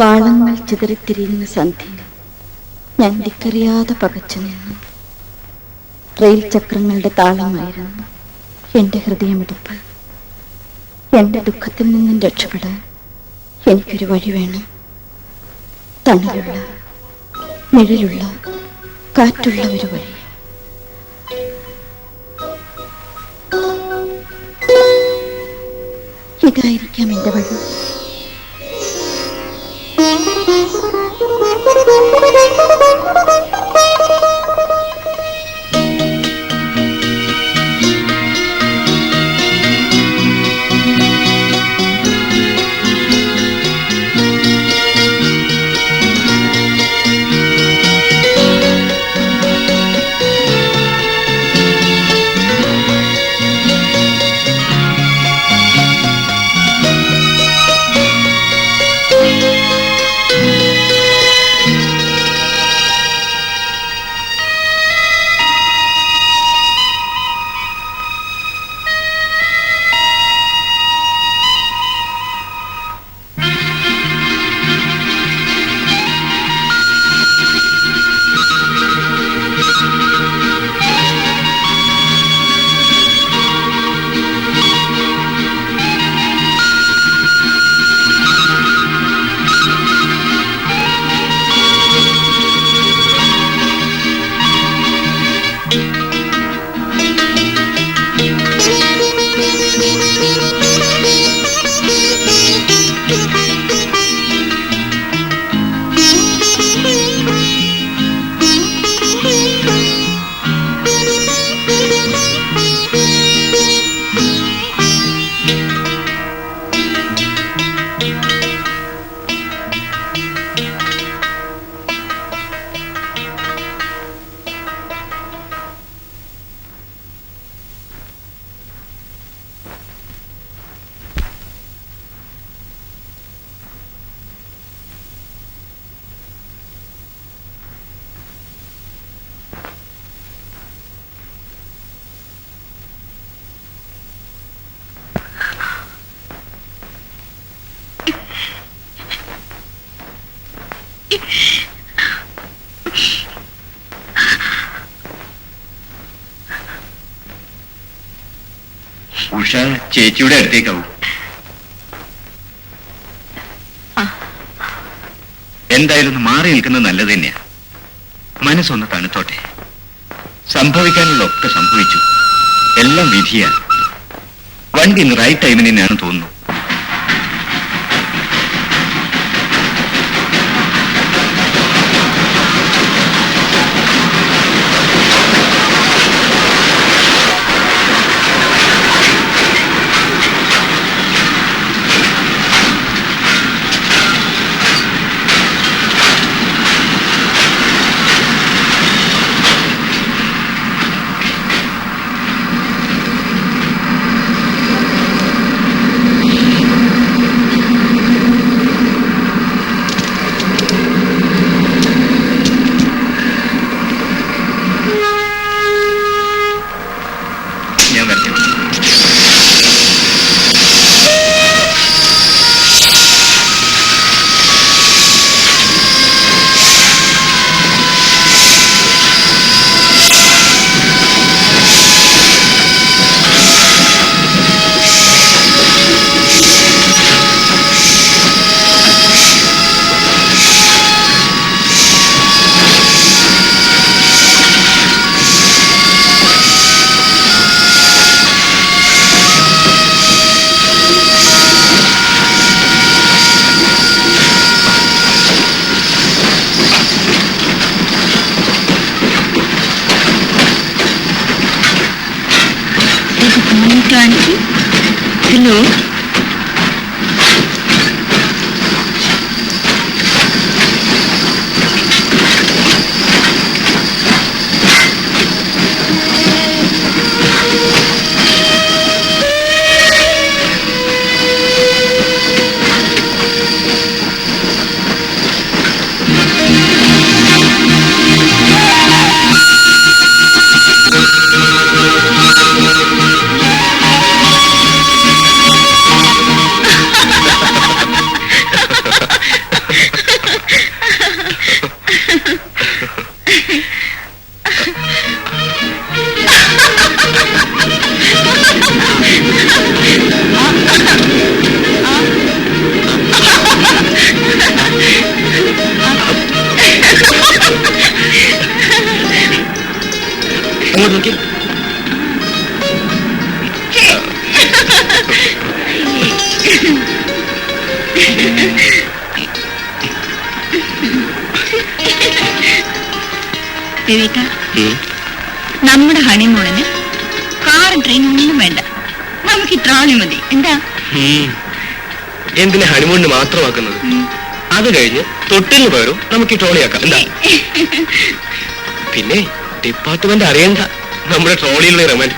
പാളങ്ങൾ ചിതറിത്തിരിയുന്ന സന്ധ്യയിൽ ഞാൻ ദിക്കറിയാതെ പകച്ചു നിന്നു. റെയിൽ ചക്രങ്ങളുടെ താളമായിരുന്നു എന്റെ ഹൃദയമിടിപ്പ്. എന്റെ ദുഃഖത്തിൽ നിന്നും രക്ഷപ്പെടാൻ എനിക്കൊരു വഴി വേണം. തണലുള്ള, നിഴലുള്ള, കാറ്റുള്ള ഒരു വഴി. ഇതായിരിക്കാം എന്റെ വഴി. ഉഷ ചേച്ചിയുടെ അടുത്തേക്കാവും. എന്തായാലും ഒന്ന് മാറി നിൽക്കുന്നത് നല്ലത് തന്നെയാ. മനസ്സൊന്ന് തണുത്തോട്ടെ. സംഭവിക്കാനുള്ള ഒക്കെ സംഭവിച്ചു. എല്ലാം വിധിയാ. വണ്ടി ഇന്ന് റൈറ്റ് ടൈമിന് തന്നെയാണെന്ന് തോന്നുന്നു. Hello. നോക്കി. വിവേക, നമ്മുടെ ഹണിമൂണിന് കാറും ട്രെയിനും ഒന്നും വേണ്ട, നമുക്ക് ട്രോളി മതി. എന്താ? എന്തിനാ ഹണിമൂണിന് മാത്രമാക്കുന്നത്? അത് കഴിഞ്ഞ് തൊട്ടിലിന് പകരം നമുക്ക് ഈ ട്രോളിയാക്കാം. എന്താ? പിന്നെ ഡിപ്പാർട്ട്മെന്റ് അറിയണ്ട നമ്മുടെ ട്രോളിയിലുള്ള റമൻ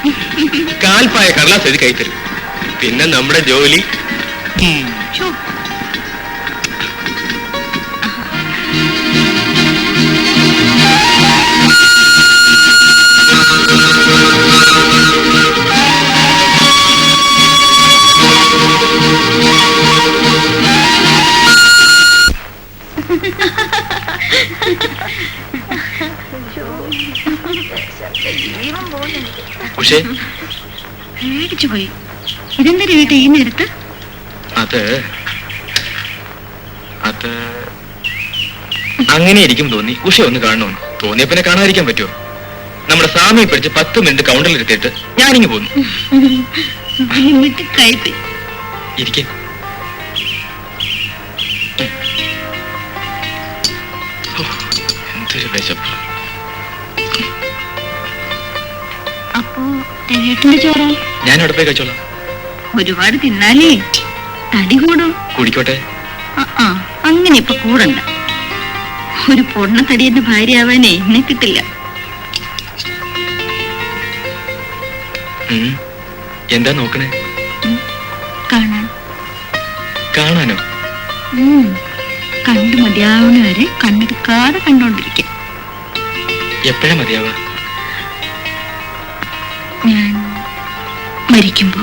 കാൽപ്പായ കടലാസ് എഴുതി കൈത്തരും. പിന്നെ നമ്മുടെ ജോലി. പക്ഷേ പേടിച്ചു പോയി. ഇതെന്താ വീട്ടിൽ ഈ നേരത്ത്? അത് അങ്ങനെ ഇരിക്കും തോന്നി. ഉഷ ഒന്ന് കാണണമെന്ന് തോന്നിയ പിന്നെ കാണാതിരിക്കാൻ പറ്റുമോ? നമ്മുടെ സാമിയെ പിടിച്ച് 10 മിനിറ്റ് കൗണ്ടറിൽ ഇരുത്തിയിട്ട് ഞാനിങ്ങ് പോന്നു. ഇരിക്കേ. എന്തൊരു വിശപ്പ്. അപ്പോ രേട്ടന്റെ ചോറ് ഞാൻ അവിടെ പോയി കഴിച്ചോളാം. ഒരുപാട് തിന്നാലേ തടി കൂടും. കുടിക്കോട്ടെ. അങ്ങനെ ഇപ്പൊ കൂടണ്ട. ഒരു പൊണ്ണത്തടിയന്റെ ഭാര്യയാവാനേ എന്നെ കിട്ടില്ല. എന്താ നോക്കണേ? കാണാനോ? കണ്ടു മതിയാവുന്ന വരെ കണ്ണെടുക്കാതെ കണ്ടോണ്ടിരിക്കാം. എപ്പോഴാ മതിയാവാ? ഞാൻ മരിക്കുമ്പോ.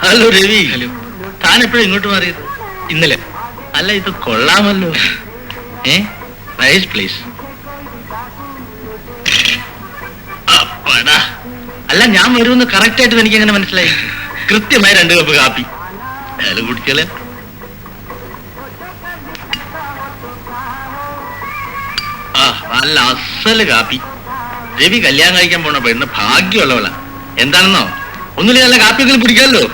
ഹലോ രവി. ഹലോ. താൻ എപ്പോഴും ഇങ്ങോട്ട് മാറിയത്? ഇന്നലെ. അല്ല, ഇത് കൊള്ളാമല്ലോ. Nice place. അല്ല, ഞാൻ വരുമെന്ന് കറക്റ്റ് ആയിട്ട് എനിക്ക് എങ്ങനെ മനസ്സിലായി? കൃത്യമായി 2 കപ്പ് കാപ്പി. അയാൾ കുടിക്കല. നല്ല അസല് കാപ്പി. രവി കല്യാണം കഴിക്കാൻ പോണ പെണ്ണ് ഭാഗ്യമുള്ളവളാ. എന്താണെന്നോ, ഒന്നുമില്ല, നല്ല കാപ്പിയൊക്കെ കുടിക്കാമല്ലോ.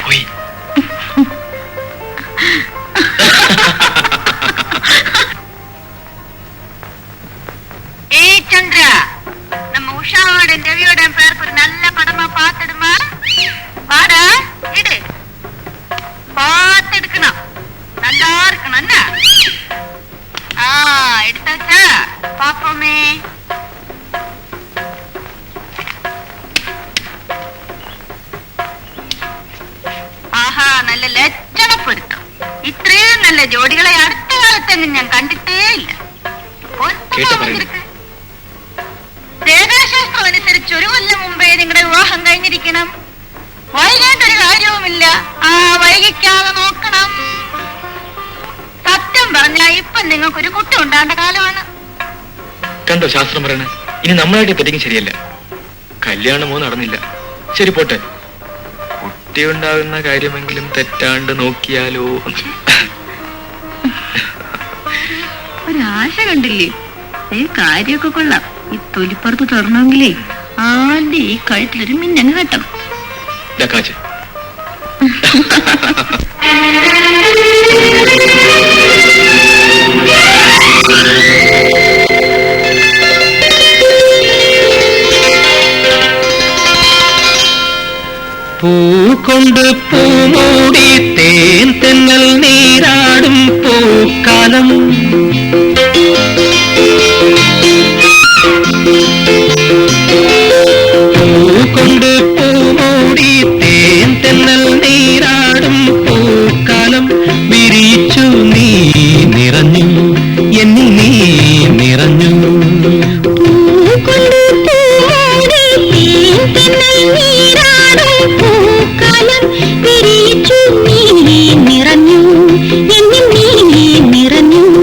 പോയി. சந்திரா, நம்ம உஷாவோட ரவியோட பேருக்கு ஒரு நல்ல படமா பாத்துடுமா? பாடா இடு, பாத்து எடுக்கணும், நல்லா இருக்கணும். என்ன எடுத்தாச்சா? பாப்போமே. ആഹാ, നല്ല ലക്ഷണപ്പൊരുത്തം. ഇത്രയും നല്ല ജോഡികളെ അടുത്ത കാലത്തെങ്ങും ഞാൻ കണ്ടിട്ടേ ഇല്ല. രേഖാശാസ്ത്രം അനുസരിച്ച് ഒരു കൊല്ലം മുമ്പേ നിങ്ങളുടെ വിവാഹം കഴിഞ്ഞിരിക്കണം. വൈകേണ്ട ഒരു കാര്യവുമില്ല. വൈകിക്കാതെ നോക്കണം. സത്യം പറഞ്ഞാ ഇപ്പൊ നിങ്ങൾക്കൊരു കുട്ടി ഉണ്ടാകേണ്ട കാലമാണ്. കണ്ടോ ശാസ്ത്രം പറയണേ, ഇനി നമ്മളായിട്ട് തെറ്റിക്കും ശരിയല്ല. കല്യാണമോ നടന്നില്ല, ശരി പോട്ടെ. കുട്ടി ഉണ്ടാകുന്ന കാര്യമെങ്കിലും തെറ്റാണ്ട് നോക്കിയാലോ. ഒരാശ കണ്ടില്ലേ? കാര്യമൊക്കെ കൊള്ളാം. ഈ തൊലിപ്പുറത്ത് തുറന്നെങ്കിലേ ആദ്യം ഈ കഴുത്തിലൊരു മിന്നങ്ങ് കെട്ടണം. കാച്ച് പൂകൊണ്ട് പൂമൂടി തേൻ തെന്നൽ നീരാടും പൂക്കാലം. പൂകൊണ്ട് പൂമൂടി തേൻ തെന്നൽ നീരാടും പൂക്കാലം. വിരിച്ചു നീ നിറഞ്ഞു, എന്നിൽ നീ നിറഞ്ഞു. പൂകൊണ്ട് പൂമൂടി പൂക്കാലം. വിരിച്ചു നീ നിറഞ്ഞു, എന്നിൽ നീ നിറഞ്ഞു.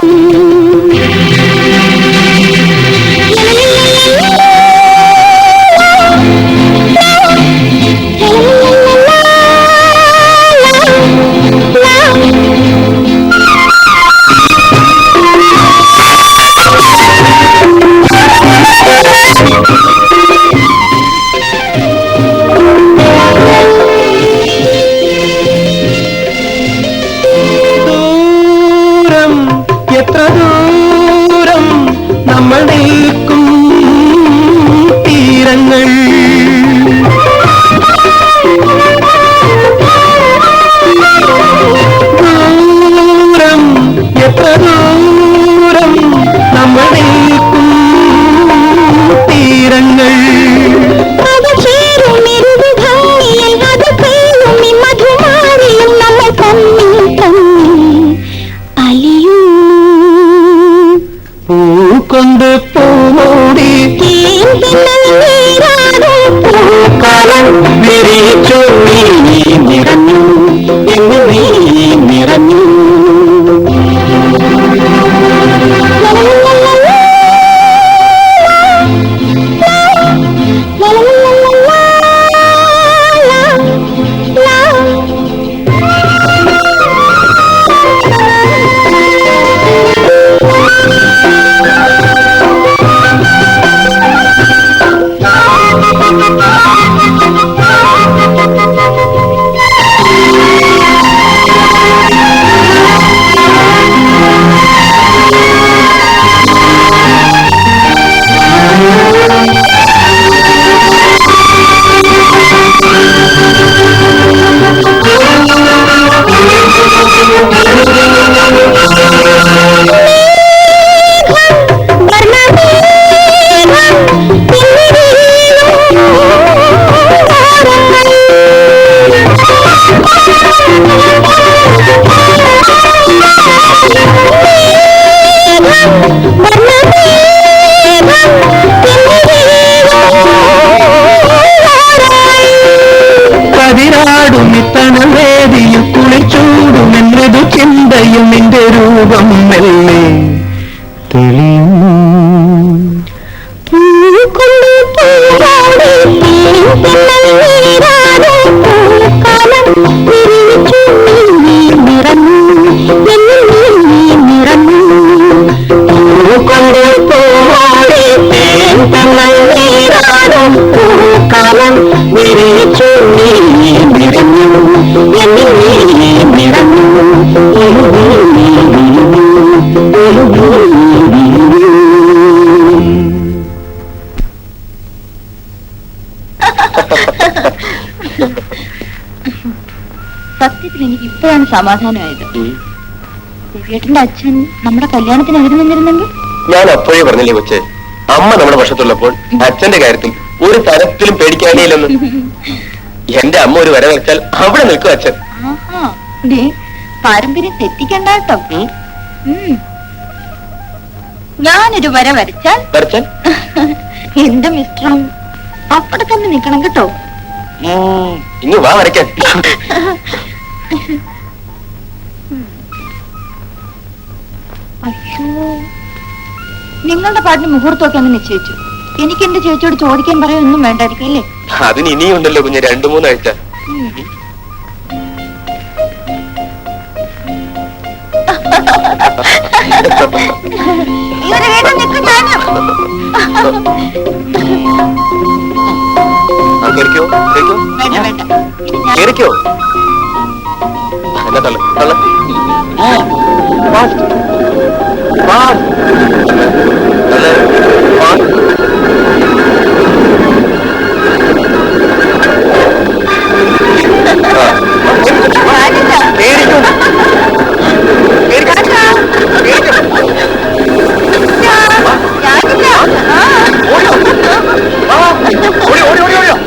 കതിരാടുമിത്തണവേദിയിൽ കുളിച്ചൂടുമെന്നതു ചിന്തയും നിന്റെ രൂപം മെല്ലെ തെളിയുന്നു. സത്യത്തിൽ എനിക്ക് ഇപ്പോഴാണ് സമാധാനമായത്. രവിയേട്ടന്റെ അച്ഛൻ നമ്മുടെ കല്യാണത്തിന് എതിര് നിന്നിരുന്നെങ്കിൽ? ഞാൻ അപ്പോഴേ പറഞ്ഞില്ലേ കൊച്ചെ, അമ്മ നമ്മുടെ പക്ഷത്തുള്ളപ്പോൾ അച്ഛന്റെ കാര്യത്തിൽ ഒരു തരത്തിലും പേടിക്കാനില്ലെന്ന്. എന്റെ അമ്മ ഒരു വര വരച്ചാൽ അവിടെ നിൽക്കും അച്ഛൻ. പാരമ്പര്യം തെറ്റിക്കണ്ട കേട്ടോ. ഞാനൊരു വര വരച്ചാൽ വരച്ചാൽ എന്റെ മിസ്റ്ററും അവിടെ തന്നെ നിക്കണം കേട്ടോ. ഇങ്ങ് വാ വരയ്ക്കാൻ. അയ്യോ, നിങ്ങളുടെ പാട്ടിന് മുഹൂർത്തമൊക്കെ അങ്ങ് നിശ്ചയിച്ചു. എനിക്ക് എന്റെ ചേച്ചിയോട് ചോദിക്കാൻ പറയാനൊന്നും വേണ്ടായിരിക്കും അല്ലേ? അതിന് ഇനിയും ഉണ്ടല്ലോ കുഞ്ഞ്, 2-3 ആഴ്ച. ഇവരെ വേഗം നിൽക്കും ഞാനും. കേറിക്കോ കേറിക്കോ വേണ്ട വേണ്ട, ഇത് ഞാൻ കേറിക്കോ. എന്നാ തള്ളു തള്ളു. ഫാസ്റ്റ് ഫാസ്റ്റ് തള്ളു ഫാസ്റ്റ്. ഞാനില്ല. കേറിക്കോ കേറിക്കോ കേറിക്കോ. ഞാനില്ല. ഓടിയോ ഓടി ഓടി ഓടി ഓടിയോ.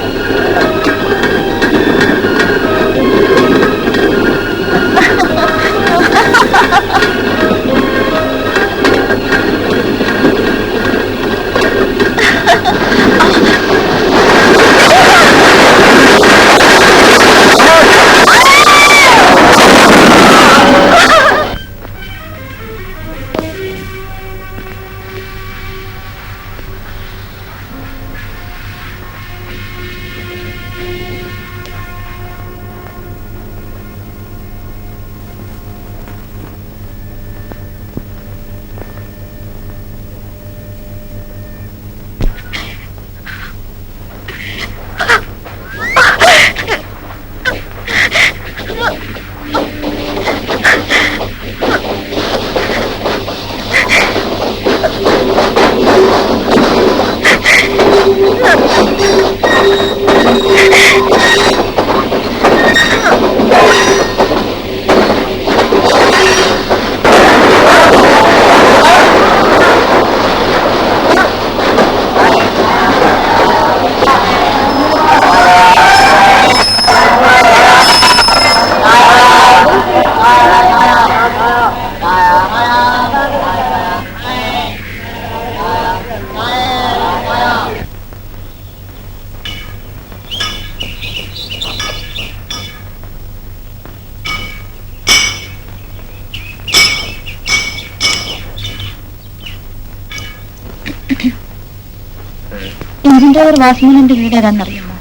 എഞ്ചിൻ ഡ്രൈവർ വാസുവിന്റെ വീട് ഏതാണെന്നറിയാമോ?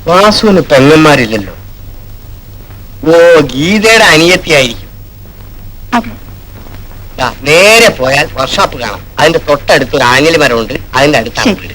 വാസുവിന് പെങ്ങന്മാരില്ലല്ലോ. ഓ, ഗീതയുടെ അനിയത്തിയായിരിക്കും. അതെ. നേരെ പോയാൽ വർക്ക്ഷോപ്പ് കാണാം. അതിന്റെ തൊട്ടടുത്ത് ഒരു ആഞ്ഞലി മരമുണ്ട്. അതിന്റെ അടുത്താണ് ശരി. വീട്.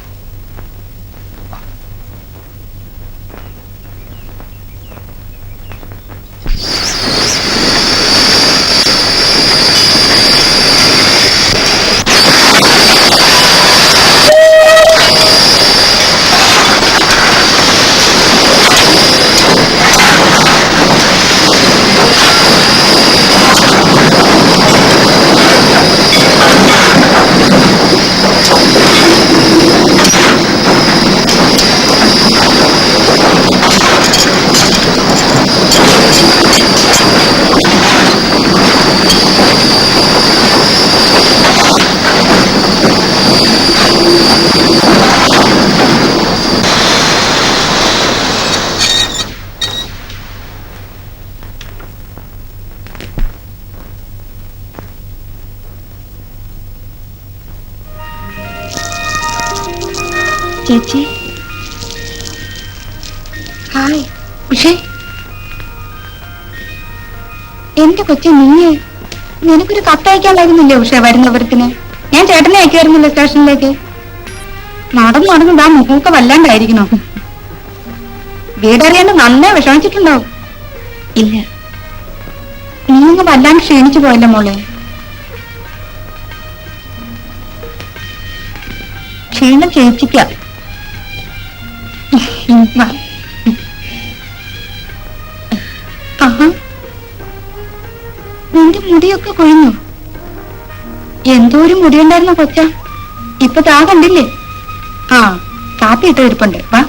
ചേച്ചി, ഹായ്. ഉഷേ, എന്റെ കൊച്ചി, നിനക്കൊരു കത്തയക്കാനായിരുന്നില്ലേ ഉഷേ വരുന്നവരത്തിന്? ഞാൻ ചേട്ടനെ അയക്കുമായിരുന്നില്ല സ്റ്റേഷനിലേക്ക്. നടന്നു നടന്നു ദാ മുഖമൊക്കെ വല്ലാണ്ടായിരിക്കണോ? വീടറിയാണ്ട് നന്നായി വിഷമിച്ചിട്ടുണ്ടാവും. ഇല്ല, നീ അങ്ങ് വല്ലാണ്ട് ക്ഷീണിച്ചു പോയല്ലോ മോളെ. ക്ഷീണം ചേച്ചിക്കാം. നിന്റെ മുടിയൊക്കെ കൊഴിഞ്ഞു. എന്തോ ഒരു മുടിയുണ്ടായിരുന്ന കൊച്ച, ഇപ്പൊ താ കണ്ടില്ലേ? ആ, കാപ്പി ഇട്ട് ഇരിപ്പുണ്ട്, വാ.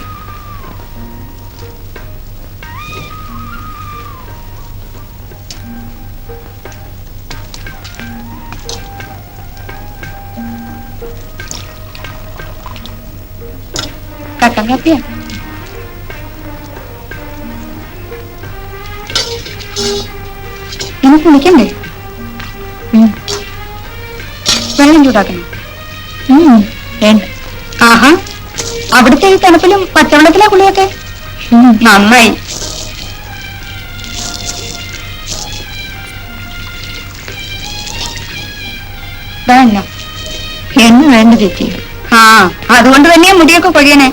കട്ടൻ കാപ്പിയാ. ഇനി കുളിക്കണ്ടേ? വെള്ളം ചൂടാക്കണം. വേണ്ട. ആഹാ, അവിടുത്തെ ഈ തണുപ്പിലും പച്ചവെള്ളത്തിലാ കുളിയൊക്കെ? നന്നായി. എന്ന് വേണ്ട ചേച്ചി. ആ, അതുകൊണ്ട് തന്നെയാ മുടിയൊക്കെ കൊഴിയണേ.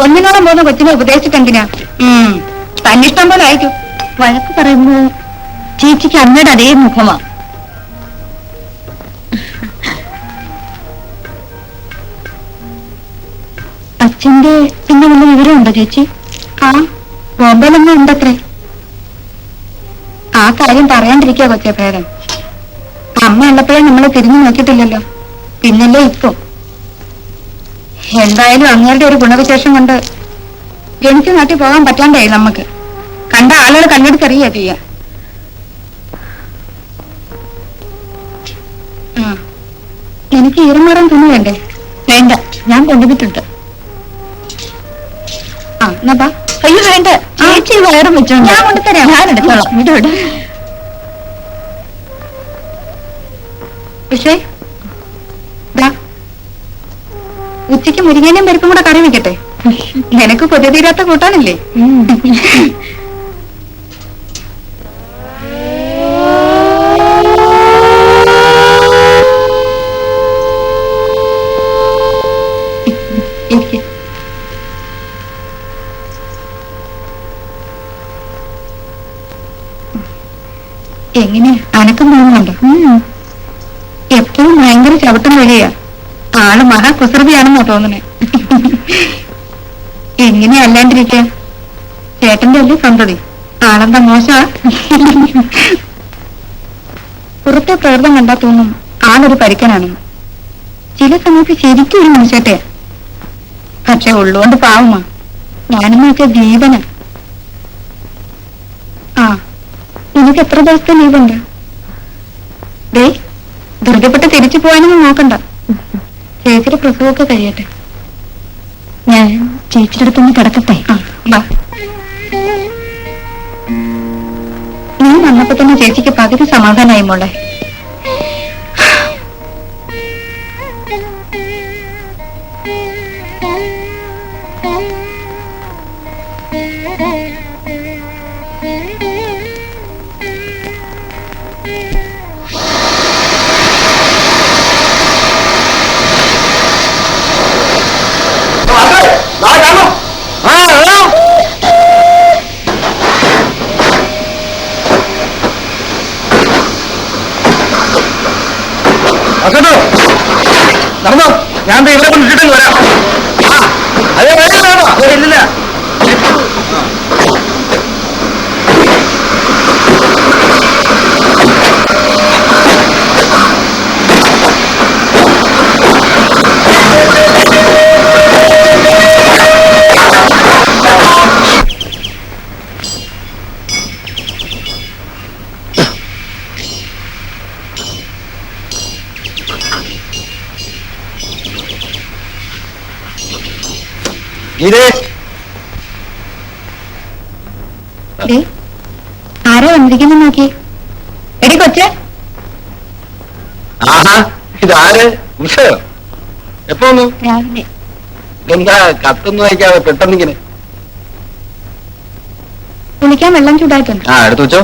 ഒന്നിനോളം പോകുന്ന കൊച്ചിനെ ഉപദേശിച്ചെന്തിനാ? തന്നിഷ്ടം പോലെ ആയിരിക്കും. വഴക്ക് പറയുമ്പോ ചേച്ചിക്ക് അമ്മയുടെ അതേ മുഖമാ. അച്ഛന്റെ പിന്നെ വല്ല വിവരമുണ്ടോ ചേച്ചി? ആ, ബോംബെയിലൊന്നും ഉണ്ടത്രേ. ആ കാര്യം പറയാണ്ടിരിക്കുക കൊച്ചേ ഭേദം. അമ്മ ഉള്ളപ്പോഴേ നമ്മളെ തിരിഞ്ഞു നോക്കിയിട്ടില്ലല്ലോ, പിന്നല്ലേ ഇപ്പൊ. എന്തായാലും അങ്ങേരുടെ ഒരു ഗുണവിശേഷം കൊണ്ട് ജനിച്ചു നാട്ടിൽ പോകാൻ പറ്റാണ്ടായി നമുക്ക്. കണ്ട ആളുകൾ കണ്ണെടുത്തറിയാ ചെയ്യാ. എനിക്ക് ഈറമാറാൻ തുണി വേണ്ടേ? വേണ്ട, ഞാൻ കൊണ്ടുവന്നിട്ടുണ്ട്. ആ, എന്നാ ബാ. അയ്യോ വേണ്ട ചേച്ചി, വയറും വെച്ചോ. ഞാൻ കൊണ്ടുതരാം. ഞാൻ എടുത്തോളാം. വിട. പക്ഷേ ഉച്ചയ്ക്ക് മുരിങ്ങേനും പരിപ്പും കൂടെ കറി വെക്കട്ടെ? നിനക്ക് കൊതി തീരാത്ത കൂട്ടാനില്ലേ? എങ്ങനെ അനക്കം തോന്നുന്നുണ്ടോ? എപ്പോഴും ഭയങ്കര ചവിട്ടും വഴിയാ. ആള് മഹാകുസൃതിയാണെന്നാ തോന്നണേ. എങ്ങനെയാ അല്ലാണ്ടിരിക്കുക? ചേട്ടന്റെ അല്ലേ സന്തതി. ആളെന്താ മോശ? പുറത്തെ പ്രകൃതം കണ്ടാ തോന്നും ആളൊരു പരിക്കനാണെന്ന്. ചില സമയത്ത് ശരിക്കും ഒരു മനുഷ്യട്ടെയാ. പക്ഷെ ഉള്ളുകൊണ്ട് പാവമാ. ഞാനെന്നൊക്കെ ജീവന. ആ, നിനക്ക് എത്ര ദിവസത്തെ ലീവുണ്ട്? ദേ, ധൃതിപ്പെട്ട് തിരിച്ചു പോകാനൊന്നും നോക്കണ്ട. ചേച്ചിയുടെ പ്രസവമൊക്കെ കഴിയട്ടെ. ഞാൻ ചേച്ചിയുടെ അടുത്തൊന്ന് കിടക്കട്ടെ. നീ വന്നപ്പോ തന്നെ ചേച്ചിക്ക് പകുതി സമാധാനമായി മോളെ. നടന്നോ, ഞാൻ ഇവിടെ കൊണ്ടിട്ടിട്ട് വരാം. അതെ, ഇല്ലില്ല. ആരോ വന്നിരിക്കുന്നു നോക്കി. എടി കൊച്ചേ. ആഹാ, ഇതാര്? ഉഷയോ? എപ്പോ വന്നു? രാവിലെ. എന്താ കത്തൊന്നും വായിക്കാതെ പെട്ടെന്നിങ്ങനെ? കുളിക്കാൻ വെള്ളം ചൂടായിട്ടുണ്ട്. ആ, എടുത്തു വെച്ചോ.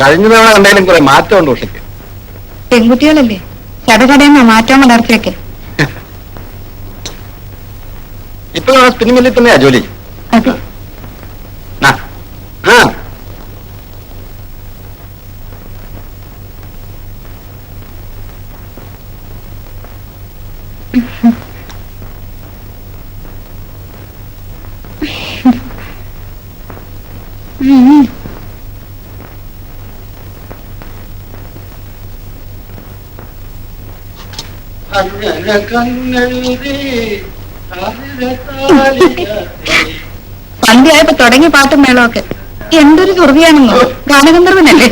കഴിഞ്ഞ തവണ കണ്ടാലും കുറെ മാറ്റമുണ്ട് ഉഷയ്ക്ക്. പെൺകുട്ടികളല്ലേ, ചടചടയെന്ന മാറ്റവും വളർച്ചയൊക്കെ. ഇപ്പൊ ആ സ്പിന്നിംഗ് മില്ലിൽ തന്നെയാ ജോലി? അതെ. സന്ധ്യയായപ്പോ തുടങ്ങി പാട്ടും മേളമൊക്കെ എന്തൊരു സുറുതിയാണെന്നോ, ഗാനഗന്ധർവനല്ലേ.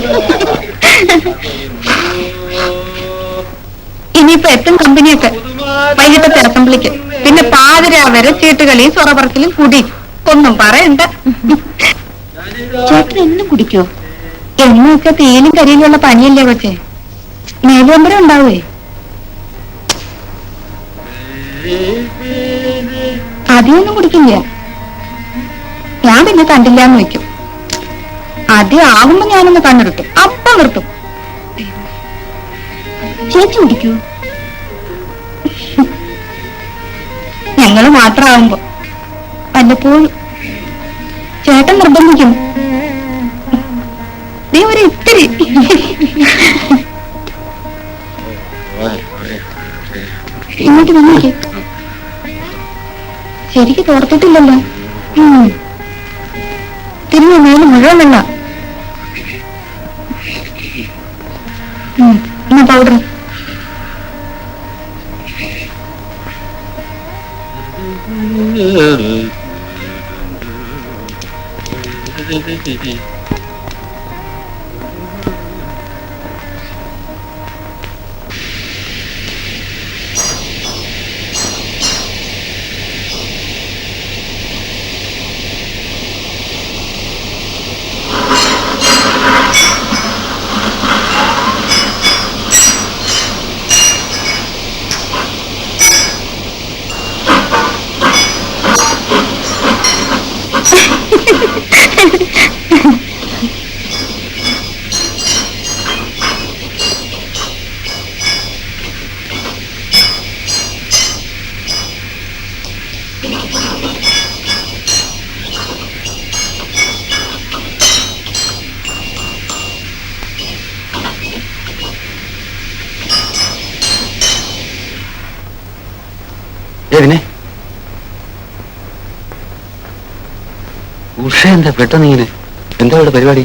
ഇനിയിപ്പോ എത്തും കമ്പനിയൊക്കെ വൈകിട്ടത്തെ അസംബ്ലിക്ക്. പിന്നെ പാതിര വരെ ചീട്ടുകളിയും സൊറപറച്ചിലും കുടി, ഒന്നും പറയണ്ട. ചേട്ടൻ എന്നും കുടിക്കോ? എന്നു വെച്ചാൽ തേനും കരിയിലുള്ള പനിയല്ലേ കൊച്ചേ, മേലുവമ്പരം ഉണ്ടാവേ. അധികമൊന്നും കുടിക്കില്ല, ഞാൻ പിന്നെ കണ്ടില്ലാന്ന് വെക്കും. ആദ്യം ആകുമ്പോ ഞാനൊന്ന് കണ്ണെടുത്തു, അപ്പം നിർത്തും. ചേച്ചി കുടിക്കൂ? ഞങ്ങള് മാത്രമാകുമ്പോ വല്ലപ്പോഴും ചേട്ടൻ നിർബന്ധിക്കും. നീ ഒരു ഇത്തിരി. ഇങ്ങോട്ട് വന്നേക്ക്. ശരിക്ക് തോർത്തിട്ടില്ലല്ലോ. തിരിഞ്ഞ മേല് മുഴുവൻ വെള്ള. എന്നാ പൗഡർ. ഏതിനെ ഉഷ എന്താ പെട്ടെന്ന് ഇങ്ങനെ? എന്താ ഇവിടെ പരിപാടി?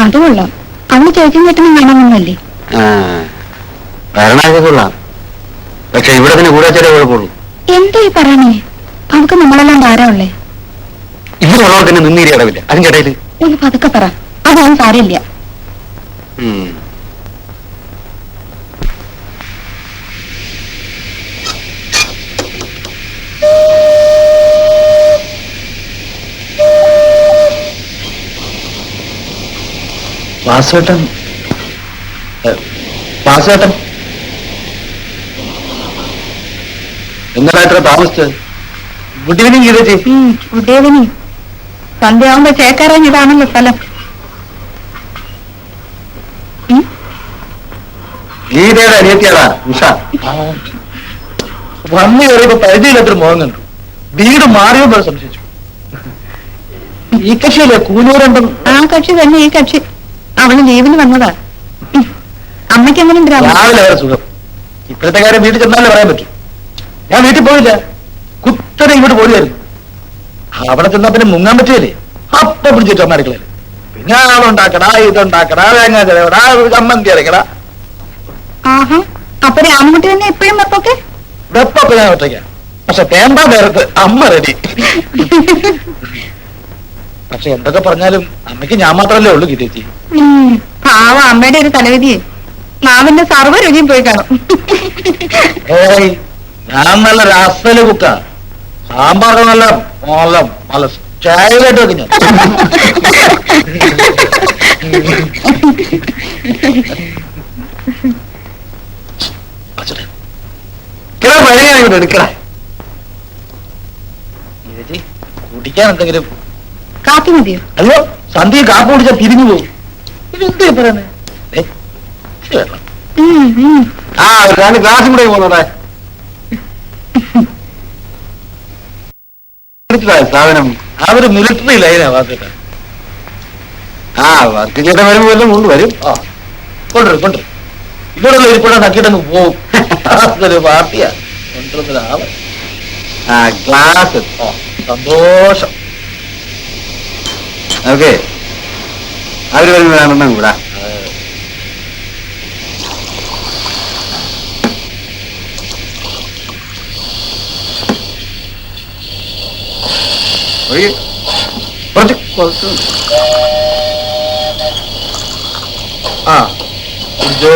അത് കൊള്ളാം, അവള് ചേച്ചിയും ചേട്ടനും വേണമെന്നല്ലേ. വരണാകെ കൊള്ളാം, പക്ഷെ ഇവിടെ തന്നെ കൂടാച്ചാലേ കുഴപ്പമുള്ളൂ. എന്തോ ഈ പറയണേ, അവൾക്ക് നമ്മളെല്ലാം ധാരാളല്ലേ. ഇവിടെ ഉള്ളവർ തന്നെ നിന്നീരി അടവില്ല. അതിന്റെ ഇടയിൽ ഒന്ന് പതുക്കെ പറ, അതൊന്നും സാരമില്ല. വാസുവേട്ടൻ എന്താ ഇത്ര താമസിച്ചത്? ഗുഡ് ഈവനിങ് ഗീതേച്ചി. Good evening. സന്ധ്യയാവുമ്പോ ചേക്കാറാൻ ഇതാണല്ലോ സ്ഥലം. ഗീതയുടെ അനിയത്തിയാടാ ഉഷ. വന്നു കയറിയപ്പോ പരിചയമില്ലാത്തൊരു മോഹം കണ്ടു. വീട് മാറിയോ പോലെ സംശയിച്ചു. ഈ കക്ഷിയല്ലേ കൂനൂരുണ്ടും? ആ കക്ഷി തന്നെ ഈ കക്ഷി. അവള് ലീവിന് വന്നതാ. അമ്മയ്ക്ക് എങ്ങനെ രാവിലെ വരെ സുഖം. ഇപ്പോഴത്തെ കാര്യം വീട്ടിൽ ചെന്നാലേ പറയാൻ പറ്റും. ഞാൻ വീട്ടിൽ പോയില്ല, കുത്തനെ ഇങ്ങോട്ട് പോരുമായിരുന്നു. അവിടെ ചെന്നാ പിന്നെ മുങ്ങാൻ പറ്റിയല്ലേ, അപ്പൊ പിടിച്ചിട്ട് അമ്മ അടുക്കളയിൽ. പിന്നെ ആളുണ്ടാക്കടാ, ഇതുണ്ടാക്കടാ, തേങ്ങ ചിലവടാ, ചമ്മന്തി അരക്കടാ. ആഹാ, അപ്പൊ രാമൻകുട്ടി തന്നെ എപ്പോഴും വെപ്പൊക്കെ? വെപ്പൊക്കെ ഞാൻ ഒറ്റയ്ക്ക, പക്ഷെ തേമ്പ നേരത്ത് അമ്മ റെഡി. പക്ഷെ എന്തൊക്കെ പറഞ്ഞാലും അമ്മയ്ക്ക് ഞാൻ മാത്രമല്ലേ ഉള്ളൂ ഗീതേച്ചി. പാവ അമ്മയുടെ ഒരു തലവിധിയെ മാവിന്റെ സർവ്വ രുചിയും പോയി കാണും. ഏയ്, ഞാൻ നല്ല രസല് കുക്ക. സാമ്പാർ നല്ല നല്ല നല്ല ചായ കേട്ട് വെക്കും ഞാൻ. പഴയ എടുക്കണേ ഗീതേച്ചി, കുടിക്കാൻ എന്തെങ്കിലും? കാപ്പി മതിയോ? അയ്യോ, സന്ധ്യ കാപ്പി കുടിച്ചാൽ തിരിഞ്ഞു പോകും. ഇതെന്താ പറയുന്നേ? ആ രണ്ട് ഗ്ലാസും കൂടെ പോകുന്നോടെ. സാധനം ആ ഒരു മിലിറ്ററി ലൈനാ വാർത്തിട്ട. ആ വർക്ക് ചെയ്ത വരുമ്പോ വല്ലതും കൊണ്ടുവരും. ആ കൊണ്ടുവരും. ഇവിടെയുള്ള ഇരിപ്പോഴാ നക്കിട്ടങ്ങ് പോകും. അതൊരു പാർട്ടിയാ കൊണ്ടുവന്നൊരാള്. ആ ഗ്ലാസ്. ഓ സന്തോഷം. ഓക്കെ, അവര് വരുമ്പോഴാണെന്നും കൂടാ. കുറച്ച് ആ ജോ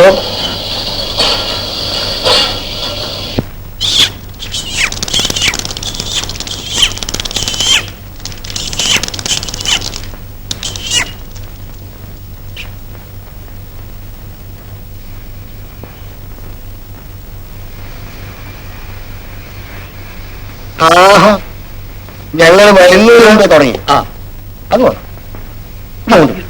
ആഹാ ഞങ്ങൾ വരുന്നതിന് മുമ്പ് തുടങ്ങി ആ അത് വേണം അങ്ങോട്ട്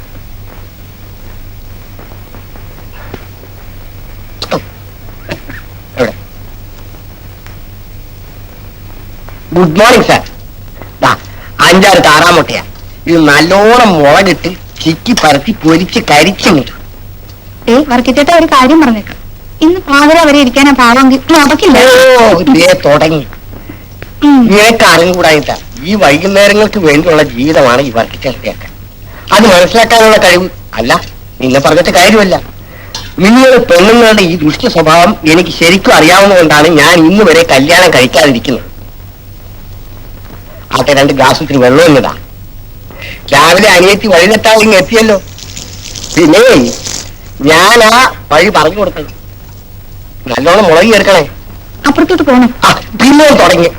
എവിടെ ഗുഡ് മോർണിംഗ് സാർ ദാ 5-6 താറാമുട്ടയാ ഇത് നല്ലോണം മുളകിട്ട് ചിക്കി പരത്തി പൊരിച്ച് കരിച്ചിട്ട് വർക്കിച്ചേട്ട ഒരു കാര്യം പറഞ്ഞേക്കാം ഇന്ന് പാതിര വരെ ഇരിക്കാനാ പാവെങ്കിൽ നടക്കില്ല. തുടങ്ങി നിനക്ക് അറിഞ്ഞുകൂടായിട്ട ഈ വൈകുന്നേരങ്ങൾക്ക് വേണ്ടിയുള്ള ജീവിതമാണ് ഈ വർക്കിച്ചേട്ടയൊക്കെ. അത് മനസ്സിലാക്കാനുള്ള കഴിവ് അല്ല നിന്നെ പറഞ്ഞിട്ട് കാര്യമല്ല. നിങ്ങൾ പെണ്ണുങ്ങളുടെ ഈ ദുഷ്ട സ്വഭാവം എനിക്ക് ശരിക്കും അറിയാവുന്നതുകൊണ്ടാണ് ഞാൻ ഇന്ന് വരെ കല്യാണം കഴിക്കാതിരിക്കുന്നത്. ആട്ടെ 2 ഗ്ലാസ് ഇത്തിരി വെള്ളം എന്നതാ. രാവിലെ അനിയത്തി വഴി തെറ്റാതെ ഇങ്ങ് എത്തിയല്ലോ. പിന്നെ ഞാൻ ആ വഴി പറഞ്ഞു കൊടുത്തത് നല്ലോണം മുളകി എടുക്കണേ. അപ്പുറത്തോട്ട് പോകണം. ആ പിന്നെ തുടങ്ങി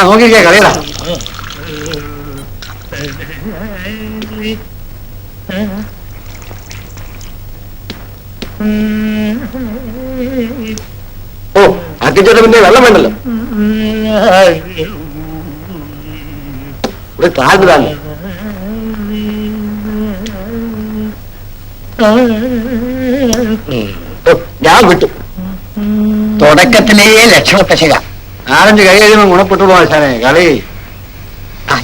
നോക്കിക്കേ കളിയടാ. ഓ അക്കിച്ചേട്ട പിന്നെ വെള്ളം വേണ്ടല്ലോ. ഒരു കാൽതാണ് ഞാൻ വിട്ടു. തുടക്കത്തിലേ ലക്ഷണ പശക 4-5 കൈ കഴിയുമ്പോൾ ഗുണപ്പെട്ടുള്ളൂ ആശാനെ. കളി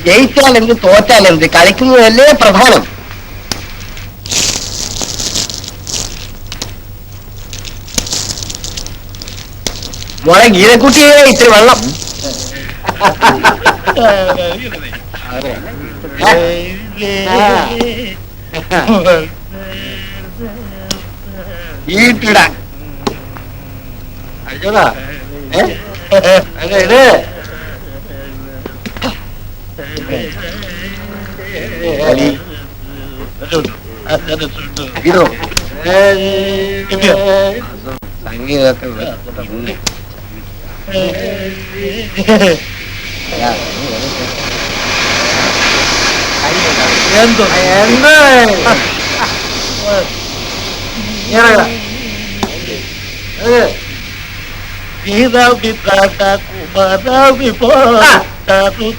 ജയിച്ചാൽ എന്ത് തോറ്റാൽ എന്ത് കളിക്കുന്നതല്ലേ പ്രധാനം. മോളെ ഗീതക്കുട്ടിയെ ഇത്തിരി വെള്ളം. വീട്ടിടാൻ അടിച്ചോടാ. ഇത് സംഗീതമൊക്കെ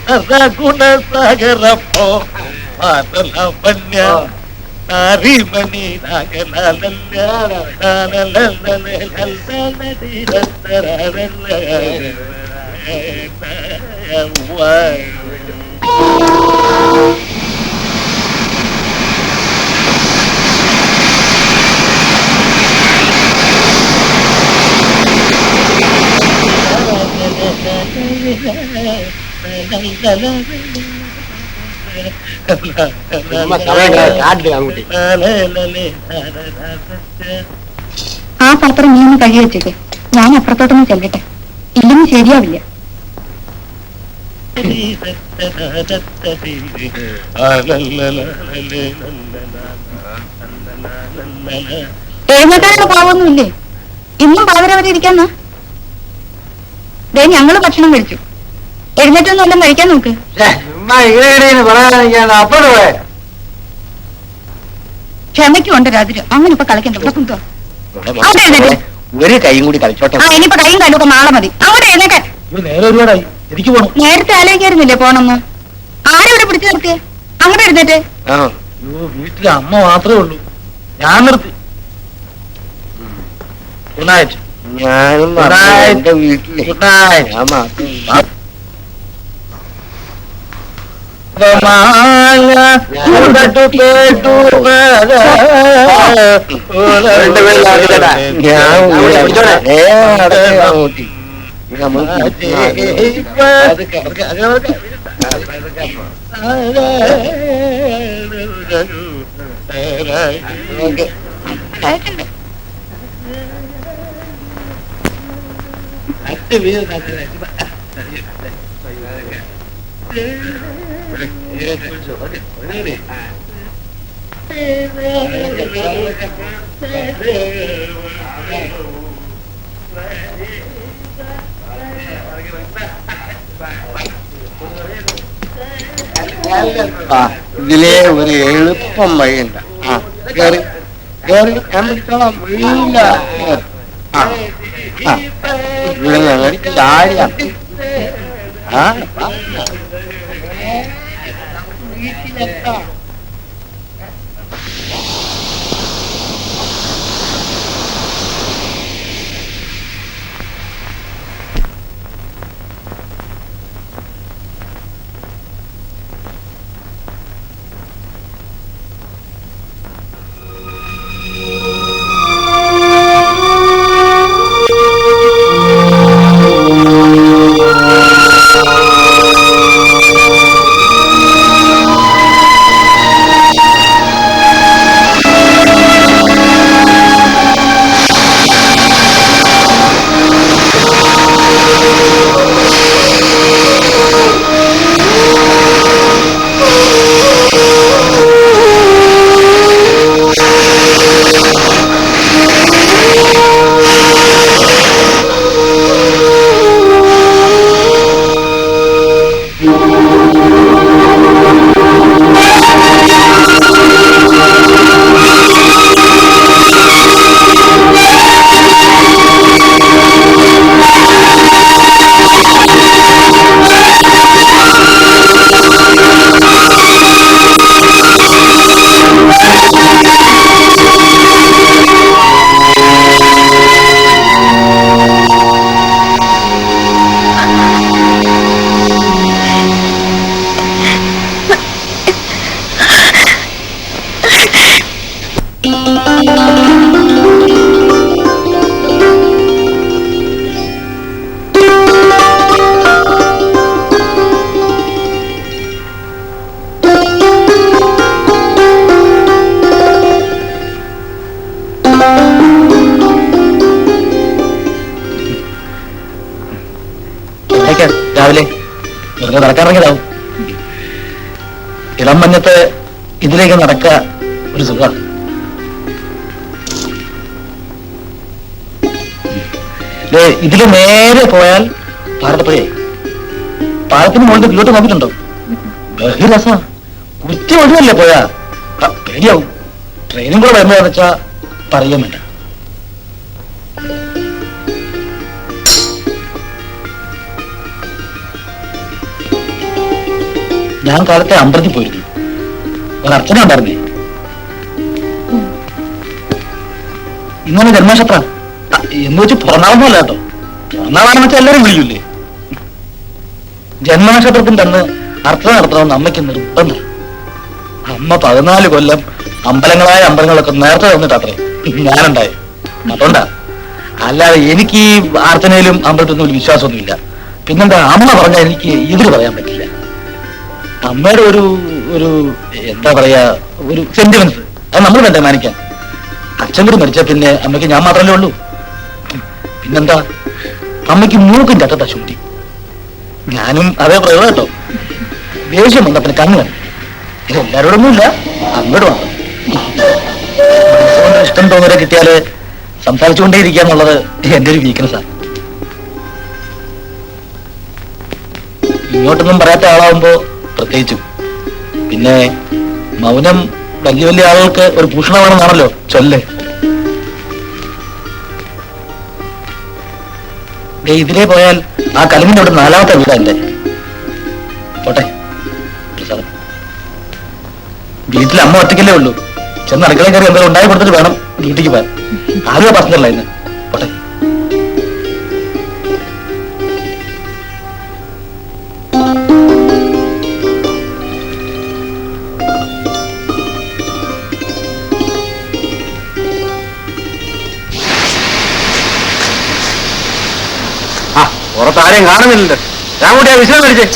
എന്താ ഗുണസാഗരപ്പോ മണി ആ പാത്രം നീ ഒന്ന് കഴുകി വെച്ചേക്ക്. ഞാൻ അപ്പുറത്തോട്ടൊന്ന് ചെല്ലട്ടെ, ഇല്ലെങ്കിൽ ശരിയാവില്ല. എഴുന്നേക്കാനുള്ള പാവൊന്നുമില്ലേ? ഇന്നും പാവര വരെ ഇരിക്കാന്നാ? ദേ ഞങ്ങള് ഭക്ഷണം കഴിച്ചു, എഴുന്നേറ്റൊന്നും എല്ലാം കഴിക്കാൻ നോക്ക്. ക്ഷമയ്ക്കുണ്ട് രാത്രി അങ്ങനെ ഇപ്പൊ കളിക്കണ്ട. ഒരു കൈയും കൂടി കളിച്ചോട്ടെ. ആ ഇനിയിപ്പോ കൈയും കാലൊക്കെ നാളെ മതി. അങ്ങോട്ട് എഴുന്നേക്കാൻ. നേരെ ഒരുപാടായി എനിക്ക് പോണം. നേരത്തെ ആലോചിക്കായിരുന്നില്ലേ പോണെന്ന്? ആരെവിടെ പിടിച്ചു നിർത്തിയേ? അങ്ങോട്ട് എഴുന്നേറ്റ്. വീട്ടിലെ അമ്മ മാത്രമേ ഉള്ളൂ, ഞാൻ നിർത്തി. Good night. ഞാനും എന്റെ വീട്ടില് ഗുഡ് നൈറ്റ്. ഞാൻ മാത്രം ഇതിലെ ഒരു എളുപ്പം വഴിയുണ്ട്. കേറി കേറി കണ്ടിട്ടോളാം. വീഴില്ല. ഇവിടെ ഞങ്ങൾ ചാടിയ വീട്ടിലെത്താം. രാവിലെ വെറുതെ നടക്കാറിറങ്ങിയതാവും. ഇളം മഞ്ഞത്ത് ഇതിലേക്ക് നടക്കുക ഒരു സുഖമാണ്. ഇതില് നേരെ പോയാൽ പാലത്തപ്പുഴയായി. പാലത്തിന് മുകളിൽ കിലോട്ട് നോക്കിയിട്ടുണ്ടോ? ബഹിരസ കുറ്റ ഒഴിവല്ലേ പോയാ പേടിയാവും. ട്രെയിനും കൂടെ വരുന്നതെന്ന് വെച്ചാ പറയാൻ വേണ്ട. ഞാൻ കാലത്തെ അമ്പലത്തിൽ പോയിരുന്നു. ഒരർച്ചന ഉണ്ടായിരുന്നേ. ഇങ്ങനെ ജന്മനക്ഷത്ര എന്ന് വെച്ച് പിറന്നാളൊന്നുമല്ല കേട്ടോ. പിറന്നാളാണെന്ന് വെച്ചാൽ എല്ലാവരും വിളിക്കൂലേ. ജന്മനക്ഷത്രത്തിന്റെ അന്ന് അർച്ചന നടത്തണമെന്ന് അമ്മയ്ക്ക് നിർബന്ധം. അമ്മ 14 കൊല്ലം അമ്പലങ്ങളായ അമ്പലങ്ങളൊക്കെ നേരത്തെ തന്നിട്ടത്രേ ഞാനുണ്ടായി. അതുകൊണ്ടാ. അല്ലാതെ എനിക്ക് ഈ അർച്ചനയിലും അമ്പലത്തിലൊന്നും ഒരു വിശ്വാസമൊന്നുമില്ല. പിന്നെന്താ, അമ്മ പറഞ്ഞാൽ എനിക്ക് എതിര് പറയാൻ പറ്റില്ല. അമ്മയുടെ ഒരു ഒരു എന്താ പറയാ, ഒരു സെന്റിമെന്റ്സ് അത് നമ്മൾ വേണ്ട മാനിക്കാൻ. അച്ഛൻ കൂടി മരിച്ച പിന്നെ അമ്മയ്ക്ക് ഞാൻ മാത്രമല്ലേ ഉള്ളൂ. പിന്നെന്താ, അമ്മയ്ക്ക് മൂക്കും ചട്ടത്ത ശുദ്ധി. ഞാനും അതേ പ്രയോഗം കേട്ടോ. ദേഷ്യം വന്ന പിന്നെ കണ്ണു വേണം. ഇത് എല്ലാവരോടൊന്നുമില്ല, അമ്മയോട് മാത്രം. മനസ്സുകൊണ്ട് ഇഷ്ടം തോന്നുന്നവരെ കിട്ടിയാല് സംസാരിച്ചുകൊണ്ടേ ഇരിക്കുക എന്നുള്ളത് എന്റെ ഒരു വീക്ക്നെസ്സാണ്. ഇങ്ങോട്ടൊന്നും പറയാത്ത ആളാവുമ്പോ പ്രത്യേകിച്ചും. പിന്നെ മൗനം വലിയ വലിയ ആളുകൾക്ക് ഒരു ഭൂഷണമാണെന്നാണല്ലോ ചൊല്ല്. ഇതിലേ പോയാൽ ആ കലിമിന്റെ അവിടെ 4ാമത്തെ വീടാ എന്റെ. പോട്ടെ പ്രസാദം. വീട്ടിൽ അമ്മ ഒറ്റയ്ക്കല്ലേ ഉള്ളൂ. ചെന്ന് അടുക്കള കയറി എന്തെങ്കിലും ഉണ്ടായി കൊടുത്തിട്ട് വേണം ഡ്യൂട്ടിക്ക് പോകാൻ. ആരും പാസഞ്ചറല്ല ഇന്ന്. പോട്ടെ. പുറത്ത് ആരെയും കാണുന്നില്ലല്ലോ. ഞാൻ കൂടി ആ വിഷയം കഴിച്ചേ.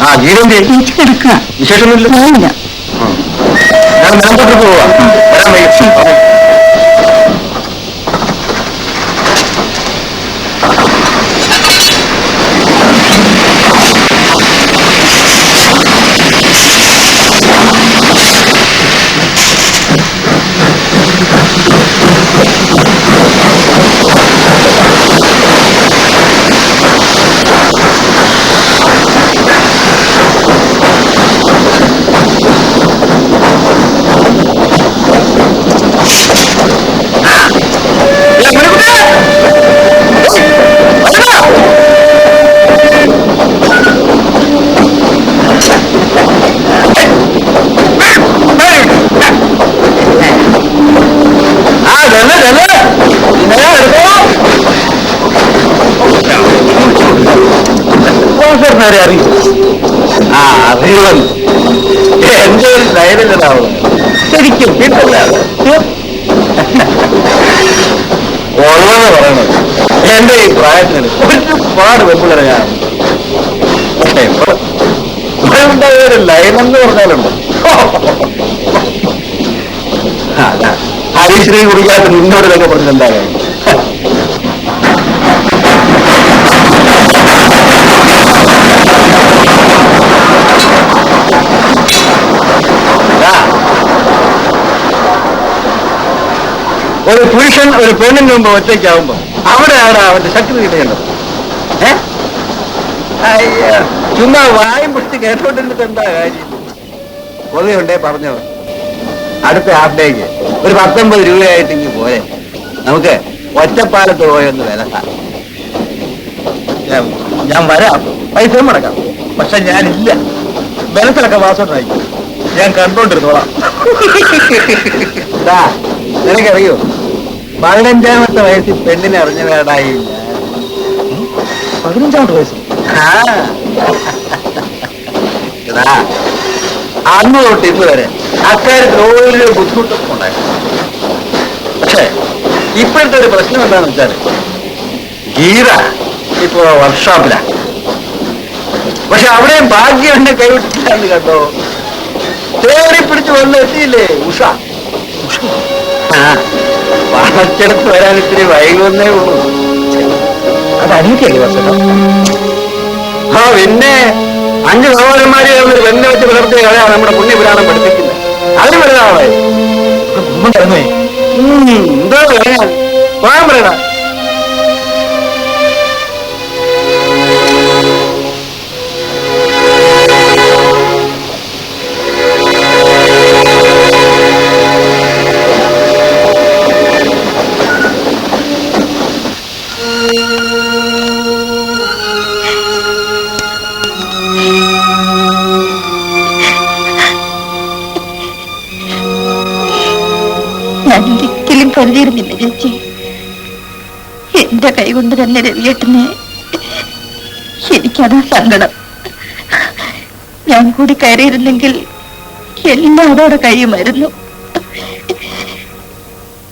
ആ ജീവന്റെ ചേച്ചി കിടക്കുക വിശേഷമൊന്നുമില്ല. പോയില്ല. ഞാൻ നിലമ്പോട്ട് പോവാ. വരാൻ വൈകി. അറിയും. ആ അറിയുമെന്ന് എന്റെ ഒരു ധൈര്യതാവും ശരിക്കും കിട്ടില്ല. ഉള്ളത് പറയണത് എന്റെ ഈ പ്രായത്തിന് ഒരുപാട് വെപ്പിളരാണ്. പക്ഷേ ഉണ്ടായ ഒരു ലൈനെന്ന് പറഞ്ഞാലുണ്ട്. ഹരീശ്രീ കുടിക്കാത്ത നിന്നോടിതൊക്കെ പറഞ്ഞിട്ടുണ്ടാ കാര്യം. ഒരു പുരുഷൻ ഒരു പെണ്ണിന് മുമ്പ് ഒറ്റയ്ക്കാവുമ്പോ അവിടെയാണ് അവന്റെ ശക്തി കിട്ടേണ്ടത്. ചുമ്മാ വായും പിടിച്ച് കേട്ടോണ്ടിരുന്നിട്ട് എന്താ കാര്യം? കൊതിയുണ്ടേ പറഞ്ഞോ. അടുത്ത ഹാഫ് ഡേക്ക് ഒരു 19 രൂപയായിട്ട് ഇങ്ങ് പോരെ. നമുക്ക് ഒറ്റപ്പാലത്ത് പോയൊന്ന് വിലക്കാം. ഞാൻ വരാം, പൈസയും മുടക്കാം. പക്ഷെ ഞാനില്ല. ബലത്തിലൊക്കെ വാസോട്ടായി ഞാൻ കണ്ടോണ്ടിരുന്നോളാം. നിനക്കറിയോ 15ാമത്തെ വയസ്സിൽ പെണ്ണിനെ അറിഞ്ഞ വേടായില്ല. 15ാമത്തെ വയസ്സ്? അന്ന് തൊട്ട് ഇന്ന് വരെ അക്കാര്യത്തിൽ ഓരോ ബുദ്ധിമുട്ടൊക്കെ ഉണ്ടായിരുന്നു. പക്ഷേ ഇപ്പോഴത്തെ ഒരു പ്രശ്നം എന്താണെന്ന് വെച്ചാൽ ഗീത ഇപ്പോ വർക്ക്ഷോപ്പിലാ. പക്ഷെ അവിടെയും ഭാഗ്യം എന്നെ കൈവിട്ടില്ലാന്ന് കണ്ടോ. തേടി പിടിച്ച് വന്ന് എത്തിയില്ലേ ഉഷ. വളച്ചെടുത്ത് വരാൻ ഇത്തിരി വൈകുന്നേ ഉള്ളൂ. അത് അനിയത്തിയല്ലേ വസ്തുത? ആ പിന്നെ 5 സഹോദരന്മാരെ ഒരു വെണ്ണ വെച്ച് പുലർത്തിയ കഥയാണ് നമ്മുടെ പുണ്യപുരാണം പഠിപ്പിക്കുന്നത്. അതിന് വലുതാവേ എന്താ പറയാൻ പോകാൻ പറയണ. ഒരിക്കലും കരുതിയിരുന്നില്ല ചേച്ചി. എന്റെ കൈകൊണ്ട് തന്നെ രവിയേട്ടനെ. എനിക്കതാ സങ്കടം. ഞാൻ കൂടി കയറിയിരുന്നെങ്കിൽ എല്ലാം അതോടെ കഴിയുമായിരുന്നു.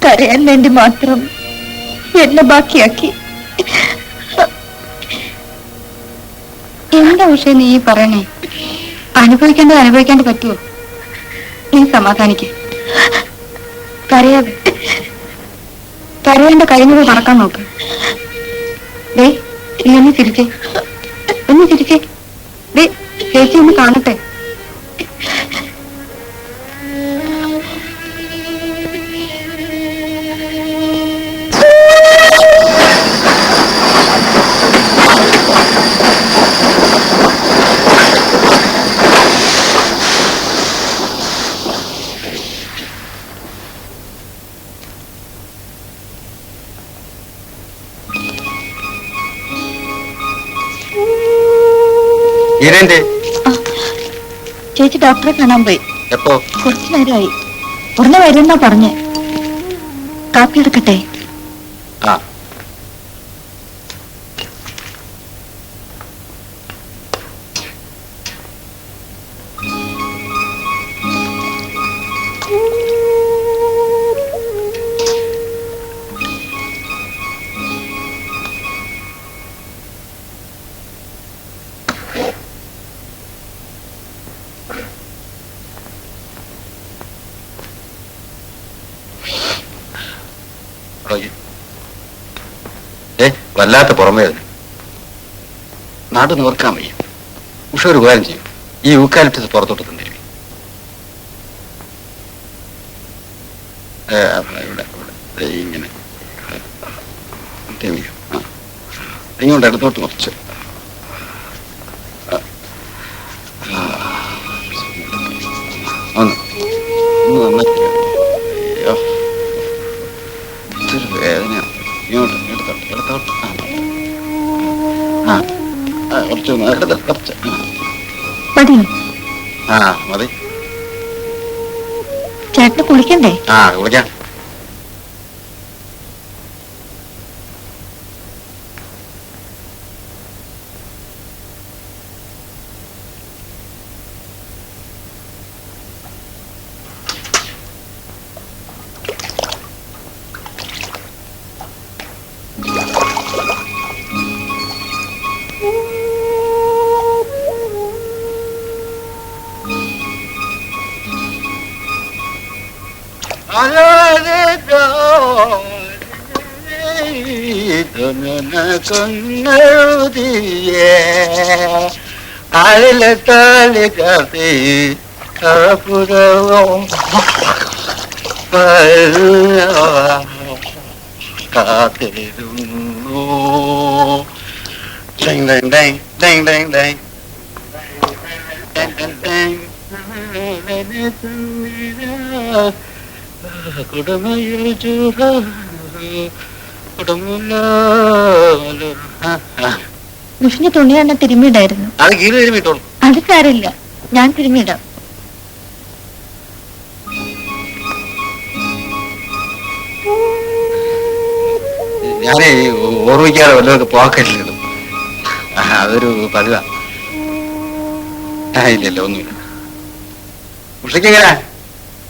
കരയാൻ വേണ്ടി മാത്രം എന്നെ ബാക്കിയാക്കി. എന്താ പക്ഷേ നീ പറയണേ? അനുഭവിക്കേണ്ടത് പറ്റുമോ? നീ സമാധാനിക്ക. കരയേണ്ട കഴിഞ്ഞത് നടക്കാൻ നോക്ക്. ദേ നീ ഒന്ന് ചിരിച്ചേ. ദേ ചേച്ചി ഒന്ന് കാണട്ടെ. ചേച്ചി ഡോക്ടറെ കാണാൻ പോയി. എപ്പോ? കുറച്ചു നേരമായി. ഉടനെ വരുന്നാ പറഞ്ഞ്. കാപ്പി എടുക്കട്ടെ? ആ വല്ലാത്ത പുറമേ അതിന് നാട് നിവർക്കാൻ വയ്യ. ഉഷ ഒരു ഉപകാരം ചെയ്യും, ഈ യൂക്കാലിപ്റ്റസ് പുറത്തോട്ട് തന്നിരിക്കും. ഇങ്ങനെ ഇങ്ങോട്ട് ഇടത്തോട്ട് കുറച്ച് ഒന്ന് നന്നായി. അയ്യോ ഇതൊരു വേദനയാണ്. ഇങ്ങോട്ട് ഇടത്തോട്ട് കുറച്ച് കുറച്ച് മതി. മതി. ചേട്ടന് കുളിക്കണ്ടേ? കുളിക്കാം. അഴിലത്താലി കാത്തി കപുരവും കാത്തിരുന്നു. കുടമയിൽ വിഷ്ണു തുണി തന്നെ തിരുമ്മിയിടായിരുന്നു. അത് കീഴ് തിരുമ്മിട്ടോളൂ. അത് സാരമില്ല, ഞാൻ തിരുമ്മിയിടാം. ഞാനേ ഓർമ്മിക്കാതെ വല്ലതൊക്കെ പോക്കറ്റിലിടും. അതൊരു പതിവാ. ഇല്ലല്ലോ ഒന്നുമില്ല. ഉഷയ്ക്ക് എങ്ങനെ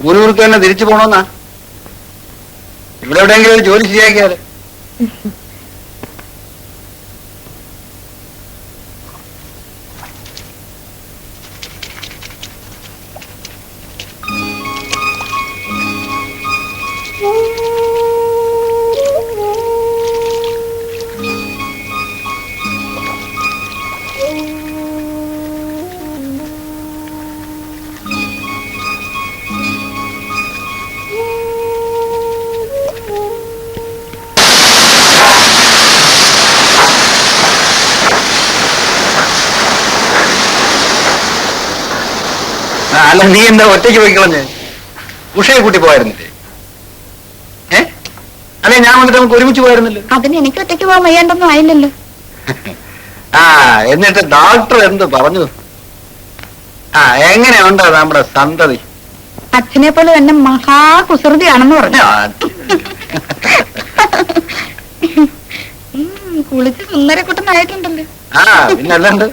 ഊരൂർക്ക് തന്നെ തിരിച്ചു പോണോന്നാ? ഇവിടെ എവിടെയെങ്കിലും ഒരു ജോലി ശരിയാക്കിയാല്. അല്ല, നീ എന്താ ഒറ്റയ്ക്ക് പോയിക്കളഞ്ഞ്? ഉഷയെ കൂട്ടി പോയായിരുന്നില്ലേ? അല്ലെ ഞാൻ വന്നിട്ട് നമുക്ക് ഒരുമിച്ച് പോയായിരുന്നല്ലോ. അതിന് എനിക്ക് ഒറ്റയ്ക്ക് പോകാൻ വയ്യാണ്ടൊന്നും ആയില്ലല്ലോ. എന്നിട്ട് ഡോക്ടർ എന്ത് പറഞ്ഞു? എങ്ങനെയുണ്ടോ നമ്മുടെ സന്തതി? അച്ഛനെ പോലെ തന്നെ മഹാകുസൃതിയാണെന്ന് പറഞ്ഞു. കുളിച്ച് സുന്ദരക്കുട്ടനായിട്ടുണ്ടല്ലോ. പിന്നല്ലാണ്ട്.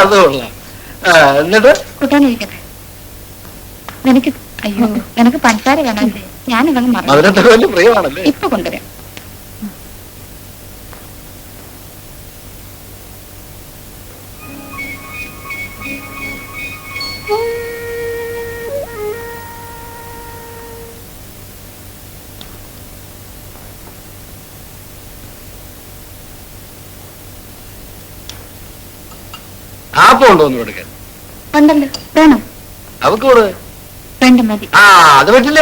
അത് കൊള്ളാം. എന്നിട്ട് കൂട്ടാനിരിക്കട്ടെ. നിനക്ക് അയ്യോ നിനക്ക് പഞ്ചസാര വേണമല്ലേ? ഞാനതങ്ങ് മറന്നു. അതിനൊക്കെ വലിയ പ്രിയമാണല്ലേ? ഇപ്പൊ കൊണ്ടുവരാം. ആപ്പം ഉണ്ടോ ഒന്ന് കൊടുക്കാൻ? ഉണ്ടല്ലോ, വേണം. അവക്ക് കൂടെ വേണ്ട മതി. ആ അത് പറ്റില്ല.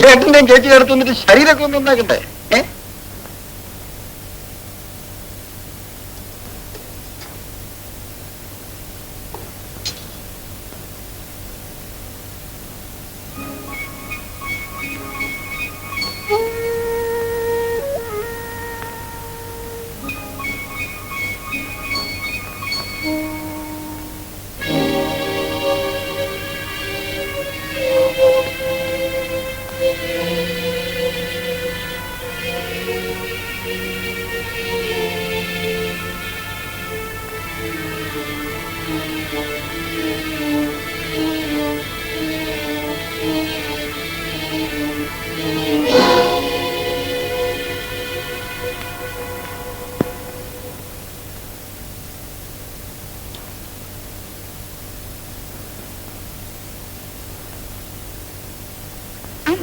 ചേട്ടന്റെയും ചേച്ചി അടുത്ത് വന്നിട്ട് ശരീരമൊക്കെ ഒന്ന് ഉണ്ടാക്കട്ടെ.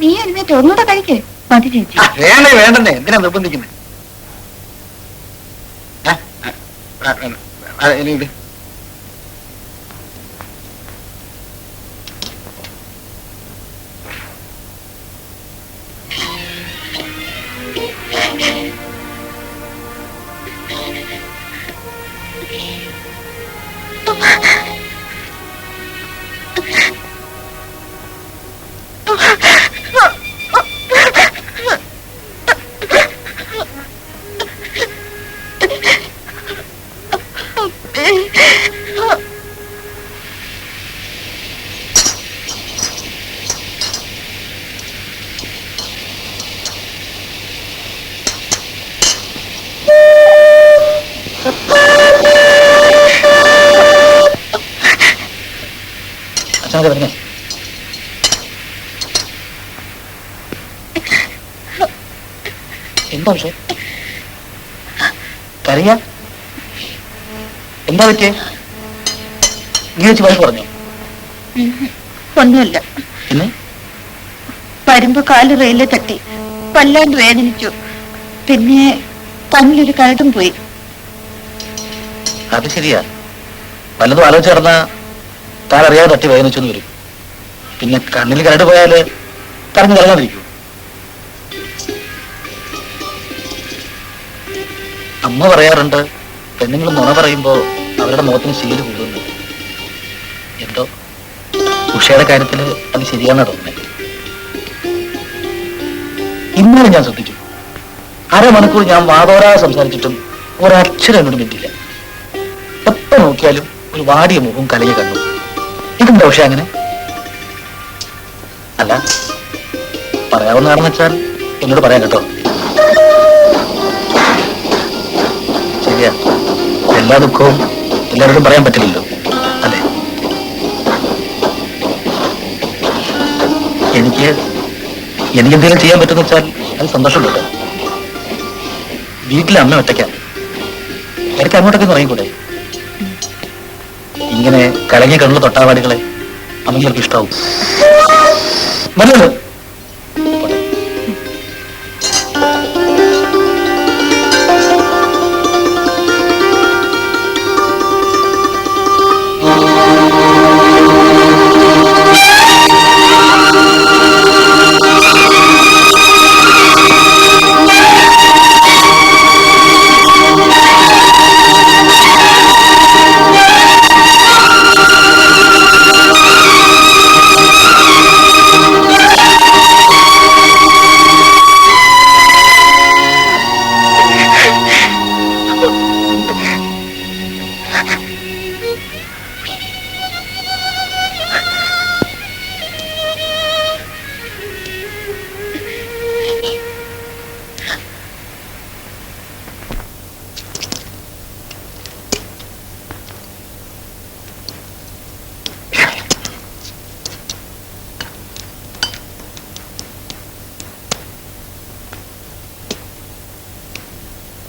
നീ എഴുന്നേറ്റ് ഒന്നുകൂടെ കഴിക്കേ. മതി ചേച്ചി. വേണ്ടേ വേണ്ടെന്നേ, എന്തിനാ നിർബന്ധിക്കുന്നത്? ഇനി ഇത് അച്ഛനൊക്കെ വരുന്നേ. എന്താ പക്ഷേ കരയാ? എന്താ പറ്റിയേ? നീ വെച്ച് വഴക്ക് പറഞ്ഞോ? ഒന്നുമില്ല. പിന്നെ വരുമ്പോ കാല് റെയിലെ തട്ടി വല്ലാണ്ട് വേദനിച്ചു. പിന്നെ കണ്ണിലൊരു കരടും പോയി. അത് ശരിയാ. വല്ലതും ആലോചിച്ച് നടന്ന താനറിയാതെ തട്ടി വേദനിച്ചെന്ന് വരും. പിന്നെ കണ്ണിൽ കരട് പോയാല് കറങ്ങി കറങ്ങാതിരിക്കൂ. അമ്മ പറയാറുണ്ട്, പെണ്ണുങ്ങൾ നുണ പറയുമ്പോ അവരുടെ മുഖത്തിന് ശീലം കൂടുന്നു. എന്തോ ഉഷയുടെ കാര്യത്തില് അത് ശരിയാണെന്നാ തോന്നുന്നത്. ഇന്നലെ ഞാൻ ശ്രദ്ധിച്ചു, അരമണിക്കൂർ ഞാൻ വാതോരാതെ സംസാരിച്ചിട്ടും ഒരക്ഷരം എന്നോട് മിണ്ടില്ല. എപ്പോ നോക്കിയാലും ഒരു വാടിയ മുഖവും കലയെ കണ്ടു. ഇതെന്താ ഉഷ അങ്ങനെ? അല്ല, പറയാവുന്നതാണെന്ന് വെച്ചാൽ എന്നോട് പറയാൻ കേട്ടോ. ശരിയാ, എല്ലാ ദുഃഖവും എല്ലാവർക്കും പറയാൻ പറ്റില്ലല്ലോ, അല്ലേ? എനിക്കെന്തെങ്കിലും ചെയ്യാൻ പറ്റുന്ന വെച്ചാൽ അത് സന്തോഷമുണ്ടോ. വീട്ടിലെ അമ്മ ഒറ്റയ്ക്കാണ്. എനിക്ക് അങ്ങോട്ടൊക്കെ തുടങ്ങിക്കൂടെ? ഇങ്ങനെ കലങ്ങി കണ്ണുള്ള തൊട്ടാവാടികളെ അമ്മയ്ക്ക് ഇഷ്ടാവും. മതിയല്ലോ.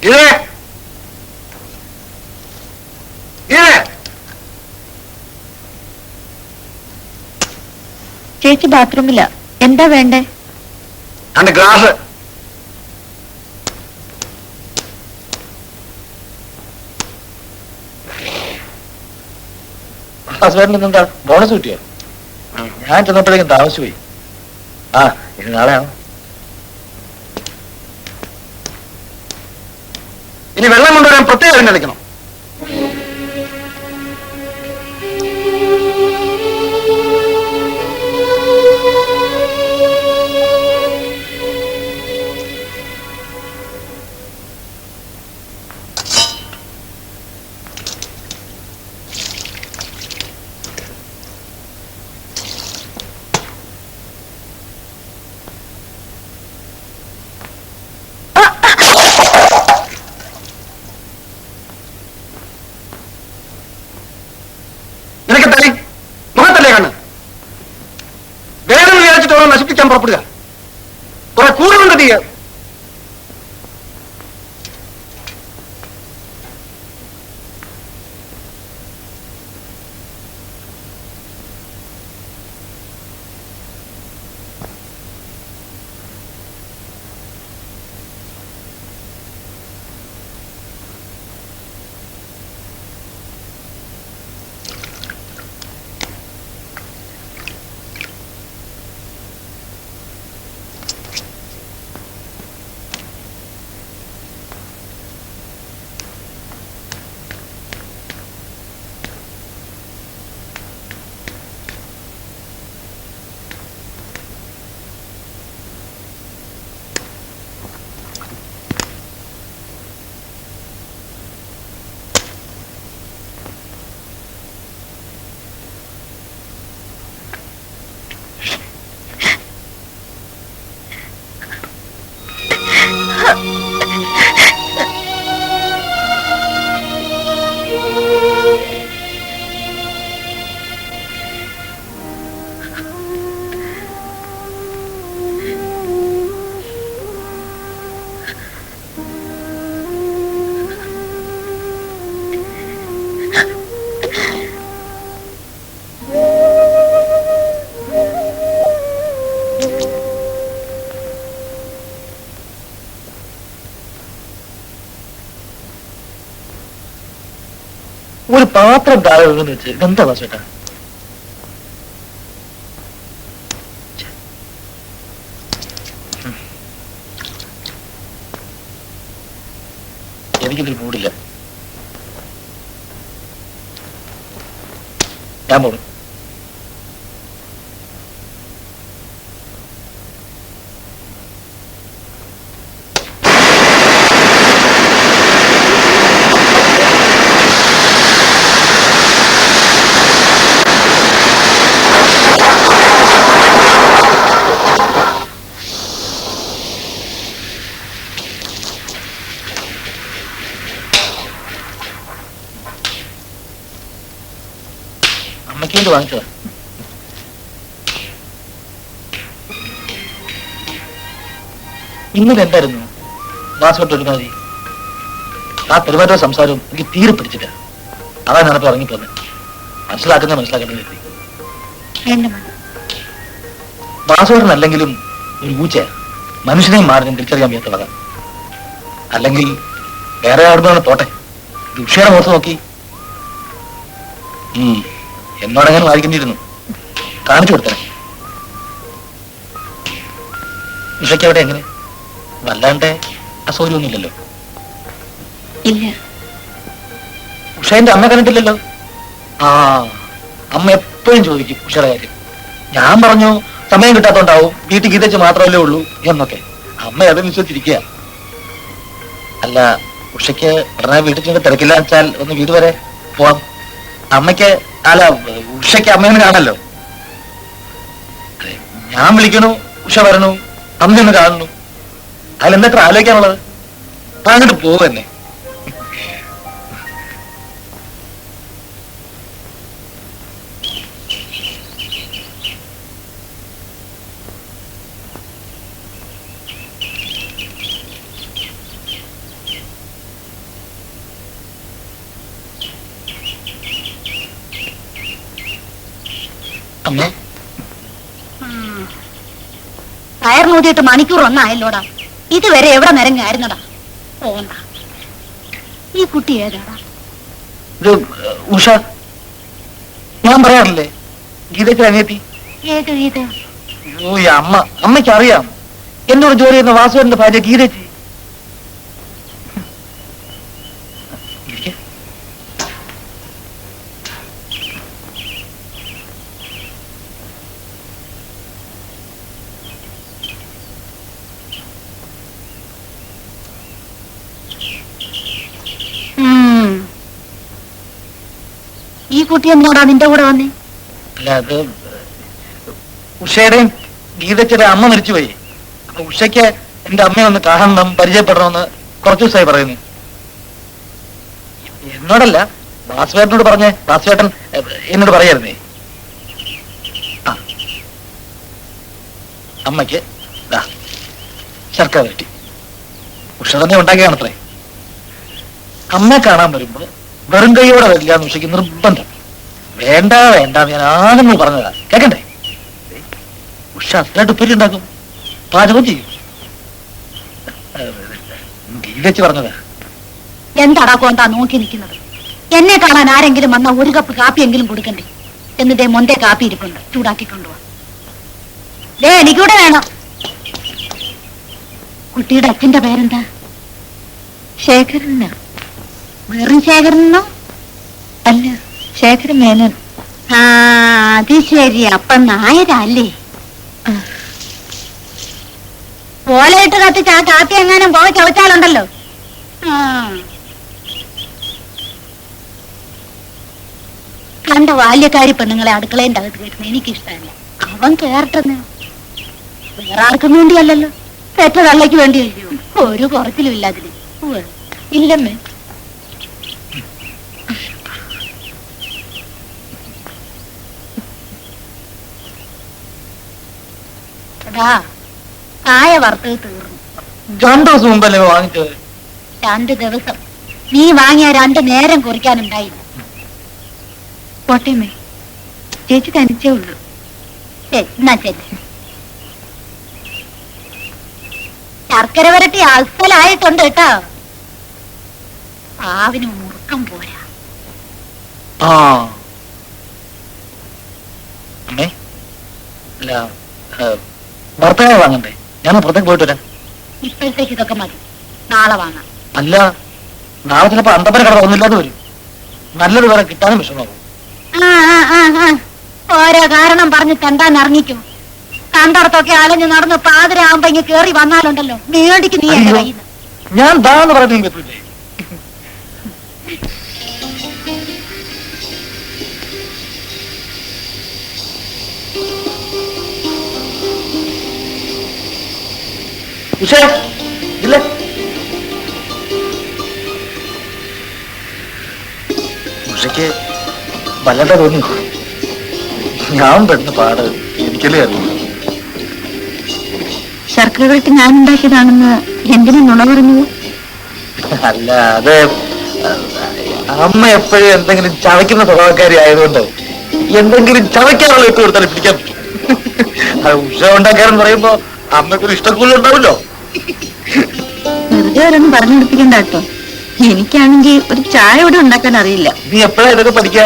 ഇത് ചേച്ചി ബാത്റൂമില്ല. എന്താ വേണ്ടേ? അന്റെ ഗ്ലാസ്. ഹസ്ബൻഡിന് എന്താ ബോണസ് കിട്ടിയോ? ഞാൻ ചെന്നപ്പോഴേക്കും താമസിച്ചു പോയി. ആ ഇത് നാളെയാണ്. ഇനി വെള്ളം കൊണ്ടുവരാൻ പ്രത്യേകം കളിക്കണം. നശിപ്പിക്കാൻ പുറപ്പെടുക. കുറെ കൂടുതലുണ്ട് തീയ. ഒരു പാത്രം താഴെ വീണെന്ന് വെച്ച് ഇതെന്താ ചേട്ടാ? എനിക്കിതിൽ മൂടില്ല. ഞാൻ പോണു. അമ്മയ്ക്കേണ്ടി വാങ്ങിച്ചതാ. ഇന്നലെ എന്തായിരുന്നു വാസോട്ട് ഒരുമാതി ആ പെരുമാറ്റവും സംസാരവും എനിക്ക് തീരെ പിടിച്ചില്ല. അതാണ് ഞാനപ്പോ ഇറങ്ങിപ്പോന്നെ. മനസ്സിലാക്കേണ്ടത് കരുതി. വാസോട്ടനല്ലെങ്കിലും ഒരു ഊച്ച മനുഷ്യനെയും മാറി തിരിച്ചറിയാൻ വയ്യാത്ത വക. അല്ലെങ്കിൽ വേറെ ആടുന്നതാണ് പോട്ടെ. ഉഷയുടെ മുഖത്ത് നോക്കി എന്നോടങ്ങനെ വായിക്കേണ്ടിയിരുന്നു. കാണിച്ചു കൊടുത്തേ. ഉഷയ്ക്ക് അവിടെ എങ്ങനെ? വല്ലാണ്ട് അസൗകര്യമൊന്നുമില്ലല്ലോ? ഇല്ല. ഉഷേന്റെ അമ്മ കണ്ടിട്ടില്ലല്ലോ? ആ അമ്മ എപ്പോഴും ചോദിക്കും ഉഷയുടെ കാര്യം. ഞാൻ പറഞ്ഞു സമയം കിട്ടാത്തോണ്ടാവും, വീട്ടിൽ ഗീതച്ച് മാത്രമല്ലേ ഉള്ളൂ എന്നൊക്കെ. അമ്മ അത് വിശ്വസിച്ചിരിക്കുക. അല്ല ഉഷയ്ക്ക് ഉടനെ വീട്ടിൽ ചെന്ന് തിരക്കില്ല വെച്ചാൽ ഒന്ന് വീട് വരെ പോവാം. അമ്മയ്ക്ക് അല്ല ഉഷയ്ക്ക് അമ്മയൊന്ന് കാണല്ലോ. ഞാൻ വിളിക്കണു, ഉഷ വരണു, അമ്മയൊന്ന് കാണുന്നു. അതിലെന്താ ആലോചിക്കാനുള്ളത്? അങ്ങോട്ട് പോവന്നെ. അമ്മേ ടയർ നൂതിയിട്ട് മണിക്കൂർ ഒന്നായല്ലോടാ. ഇതുവരെ എവിടെ നിരങ്ങായിരുന്നടാ. പോണ്ട. ഈ കുട്ടി ഏതാടാ? ഇത് ഉഷ. ഞാൻ പറയാറില്ലേ ഗീതയ്ക്ക് അനിയത്തി. ഏത് ഇത്? അയ്യോ ഈ അമ്മയ്ക്ക് അറിയാം. എന്നോട് ജോലി ചെയ്യുന്ന വാസുവിന്റെ ഭാര്യ ഗീതയ്ക്ക്. ഈ കുട്ടി എന്നോടാ നിന്റെ കൂടെ വന്നേ? അല്ല അത് ഉഷയുടെയും ഗീതച്ചയുടെ അമ്മ മരിച്ചുപോയി. അപ്പൊ ഉഷയ്ക്ക് എന്റെ അമ്മയെ ഒന്ന് കാണണം, പരിചയപ്പെടണമെന്ന് കുറച്ചു ദിവസമായി പറയുന്നു. എന്നോടല്ല, വാസുവേട്ടനോട് പറഞ്ഞേ. വാസുവേട്ടൻ എന്നോട് പറയായിരുന്നേ. ആ അമ്മയ്ക്ക് ശർക്കര വരട്ടി ഉഷ തന്നെ ഉണ്ടാക്കിയാണത്രേ. അമ്മയെ കാണാൻ വരുമ്പോ വെറും കൈയോടെ വരില്ല എന്ന് ഉഷയ്ക്ക് നിർബന്ധം. വേണ്ട വേണ്ട ഞാൻ ആണെന്ന് പറഞ്ഞതാ. കേക്കണ്ടേ? ഉഷ അത്രയായിട്ട് ഉപ്പേരി ഉണ്ടാക്കും, പാചകം ചെയ്യും. ഗീതച്ച് പറഞ്ഞതാ. എന്താടാ കോന്താ നോക്കി നിൽക്കുന്നത്? എന്നെ കാണാൻ ആരെങ്കിലും വന്ന ഒരു കപ്പ് കാപ്പിയെങ്കിലും കൊടുക്കണ്ടേ? എന്നിട്ടേ മൊന്തേ കാപ്പി ഇരിപ്പുണ്ട്, ചൂടാക്കിക്കൊണ്ടുപോവാ. എനിക്കൂടെ വേണം. കുട്ടിയുടെ അച്ഛന്റെ പേരെന്താ? ശേഖരനോ? വെറും ശേഖരനോ? അല്ല, ശേഖരൻ മേനൻ. ആ അത് ശരി. അപ്പൊ നായരല്ലേ? ഓലയിട്ട് കത്തിച്ച് ആ കാപ്പി എങ്ങാനും പോയി ചവച്ചാലുണ്ടല്ലോ. കണ്ട ബാല്യക്കാരി പെണ്ണുങ്ങളെ അടുക്കളേന്റെ അകത്ത് കയറ്റുന്ന എനിക്കിഷ്ടമല്ല. അവൻ കേറട്ടെന്ന്. വേറെ ആർക്കും വേണ്ടിയല്ലല്ലോ, പെറ്റ തള്ളയ്ക്ക് വേണ്ടിയല്ലോ. ഒരു കുറച്ചിലും ഇല്ല അതിന്. ഇല്ലമ്മേ. കായ വറുത്തത് തീർന്നു. 2 ദിവസം മുമ്പല്ലേ വാങ്ങിച്ചത്? 2 ദിവസം. നീ വാങ്ങിയ 2 നേരം കുറിക്കാനുണ്ടായില്ല. പോട്ടേമേ, ചേച്ചി തനിച്ചേ ഉള്ളൂ. എന്നാ ശരി. ശർക്കര വരട്ടി അസലായിട്ടുണ്ട് കേട്ടോ. പാവിന് മുറുക്കം പോരാ. അമ്മേ അല്ല ഭർത്താവ് വാങ്ങണ്ടേ? ഞാൻ പുറത്തേക്ക് പോയിട്ട് വരാം. ഇപ്പോഴത്തേക്ക് ഇതൊക്കെ മതി, നാളെ വാങ്ങാം. അല്ല, നാളെ ചിലപ്പോ അന്തപ്പന കട ഒന്നുമില്ലാതെ വരും. നല്ലൊരു വേറെ കിട്ടാനും വിഷമാവും. ഓരോ കാരണം പറഞ്ഞ് തെണ്ടാൻ ഇറങ്ങിക്കും. കണ്ടടത്തൊക്കെ അലഞ്ഞ് നടന്ന് പാതിരാകുമ്പോ ഇങ്ങ് കേറി വന്നാലുണ്ടല്ലോ മേടിക്ക് നീ എന്റെ കയ്യിൽ നിന്ന്. ഞാൻ ദാന്ന് പറഞ്ഞു പറ്റില്ലേ? ഉഷേ ഇല്ല, ഉഷയ്ക്ക് വല്ലണ്ട തോന്നി. ഞാൻ പെടുന്ന പാട് എനിക്കല്ലേ അറിയില്ല. ശർക്കര വരട്ടി ഞാൻ ഉണ്ടാക്കിയതാണെന്ന് എന്തിനു നുണ പറഞ്ഞത്? അല്ല, അത് അമ്മ എപ്പോഴും എന്തെങ്കിലും ചവയ്ക്കുന്ന സ്വഭാവക്കാരി ആയതുകൊണ്ട് എന്തെങ്കിലും ചവയ്ക്കാനുള്ള ഇട്ട് കൊടുത്താൽ പിടിക്കാൻ പറ്റും. അത് ഉഷ ഉണ്ടാക്കാരെന്ന് പറയുമ്പോ അമ്മയ്ക്കൊരു ഇഷ്ടക്കൂലം ഉണ്ടാവില്ലോ. വെറുതെ ഓരോന്നും പറഞ്ഞെടുപ്പിക്കണ്ട കേട്ടോ. എനിക്കാണെങ്കിൽ ഒരു ചായ ഇവിടെ ഉണ്ടാക്കാൻ അറിയില്ല. നീ എപ്പോഴാ ഇതൊക്കെ പഠിക്കാ?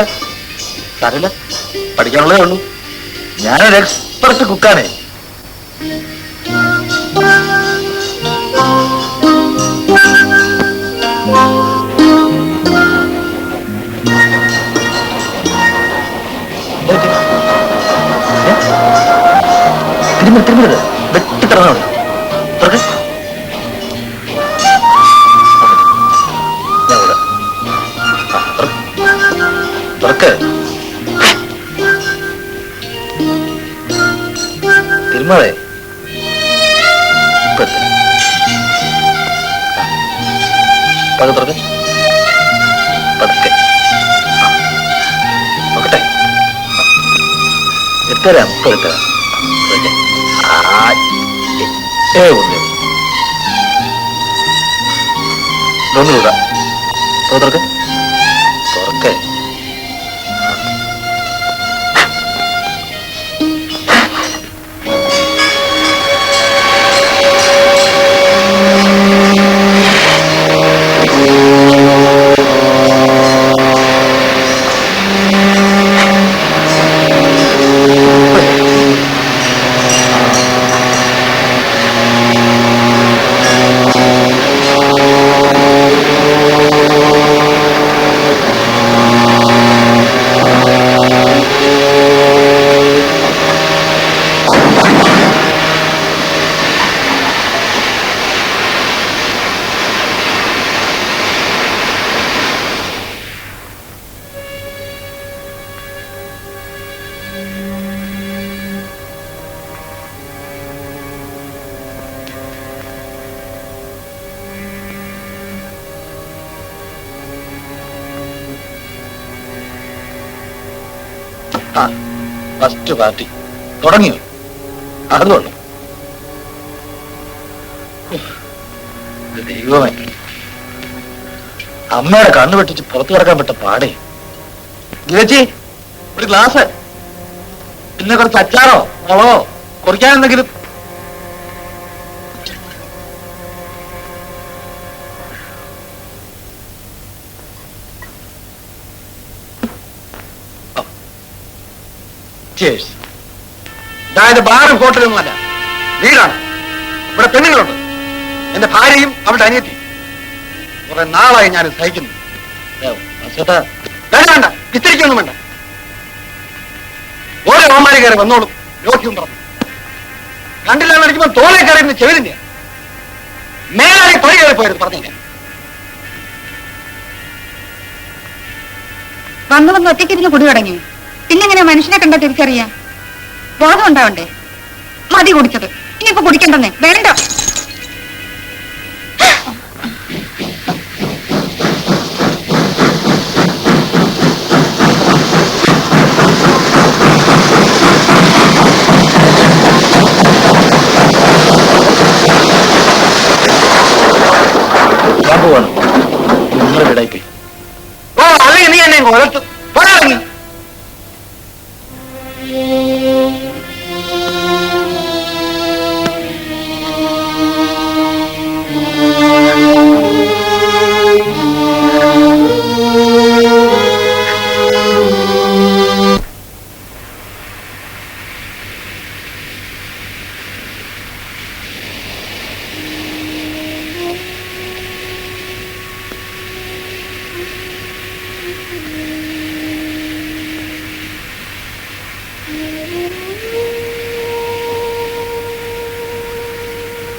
സാരമില്ല, പഠിക്കാനുള്ളതേ ഉള്ളൂ. ഞാനൊരു എക്സ്പെർട്ട് കുക്കാണേ. തിരുമ്പരുത്, വെട്ടി കിടന്നോ തുറക്ക്. ഞാൻ കൂടെ തുറക്ക്. തിരുമളെ പതുക്കെ തുറക്ക്, പതുക്കെ നോക്കട്ടെ. എത്തരാം, ഇപ്പൊ എത്തരാം. ഒന്നുകൂടാ തുറക്ക്, തുറക്ക്. ആ ഫസ്റ്റ് പാർട്ടി തുടങ്ങിയോ? അതുകൊണ്ട് ദൈവമേ, അമ്മയുടെ കണ്ണു വെട്ടിച്ച് പുറത്തു കിടക്കാൻ പറ്റ പാടേ. ഗിരച്ചി, ഒരു ഗ്ലാസ്, പിന്നെ കുറച്ച് അച്ചാറോ മുളകോ കുറിക്കാൻ എന്തെങ്കിലും. അതായത് ബാറും ഹോട്ടലൊന്നുമല്ല, വീടാണ്. ഇവിടെ പെണ്ണുങ്ങളുണ്ട്, എന്റെ ഭാര്യയും അവളുടെ അനിയത്തിയും. കുറെ നാളായി ഞാൻ സഹിക്കുന്നു. വേണ്ട, വിസ്തരിക്കൊന്നും വേണ്ട. ഓരോ ഓമാരി കയറി വന്നോളും. രോഗ്യവും പറഞ്ഞു കണ്ടില്ലാന്ന് അടിക്കുമ്പോൾ തോലെ കയറിയിരുന്ന് ചെവിലിന്റെ മേലായി പണി കയറി പോയത് പറഞ്ഞില്ല. വന്ന് ഒറ്റയ്ക്കിരുന്ന് കുടി തുടങ്ങി. പിന്നെങ്ങനെ മനുഷ്യനെ കണ്ടാ തിരിച്ചറിയാം? ബോധം ഉണ്ടാവണ്ടേ? മതി കുടിച്ചത്, ഇനിയിപ്പോ കുടിക്കണ്ടെന്നേ. വേണ്ട. നിങ്ങളുടെ വീടായി പോയി. ഓ, അല്ലെങ്കിൽ നീ എന്നെ കൊലത്തു പോരാ.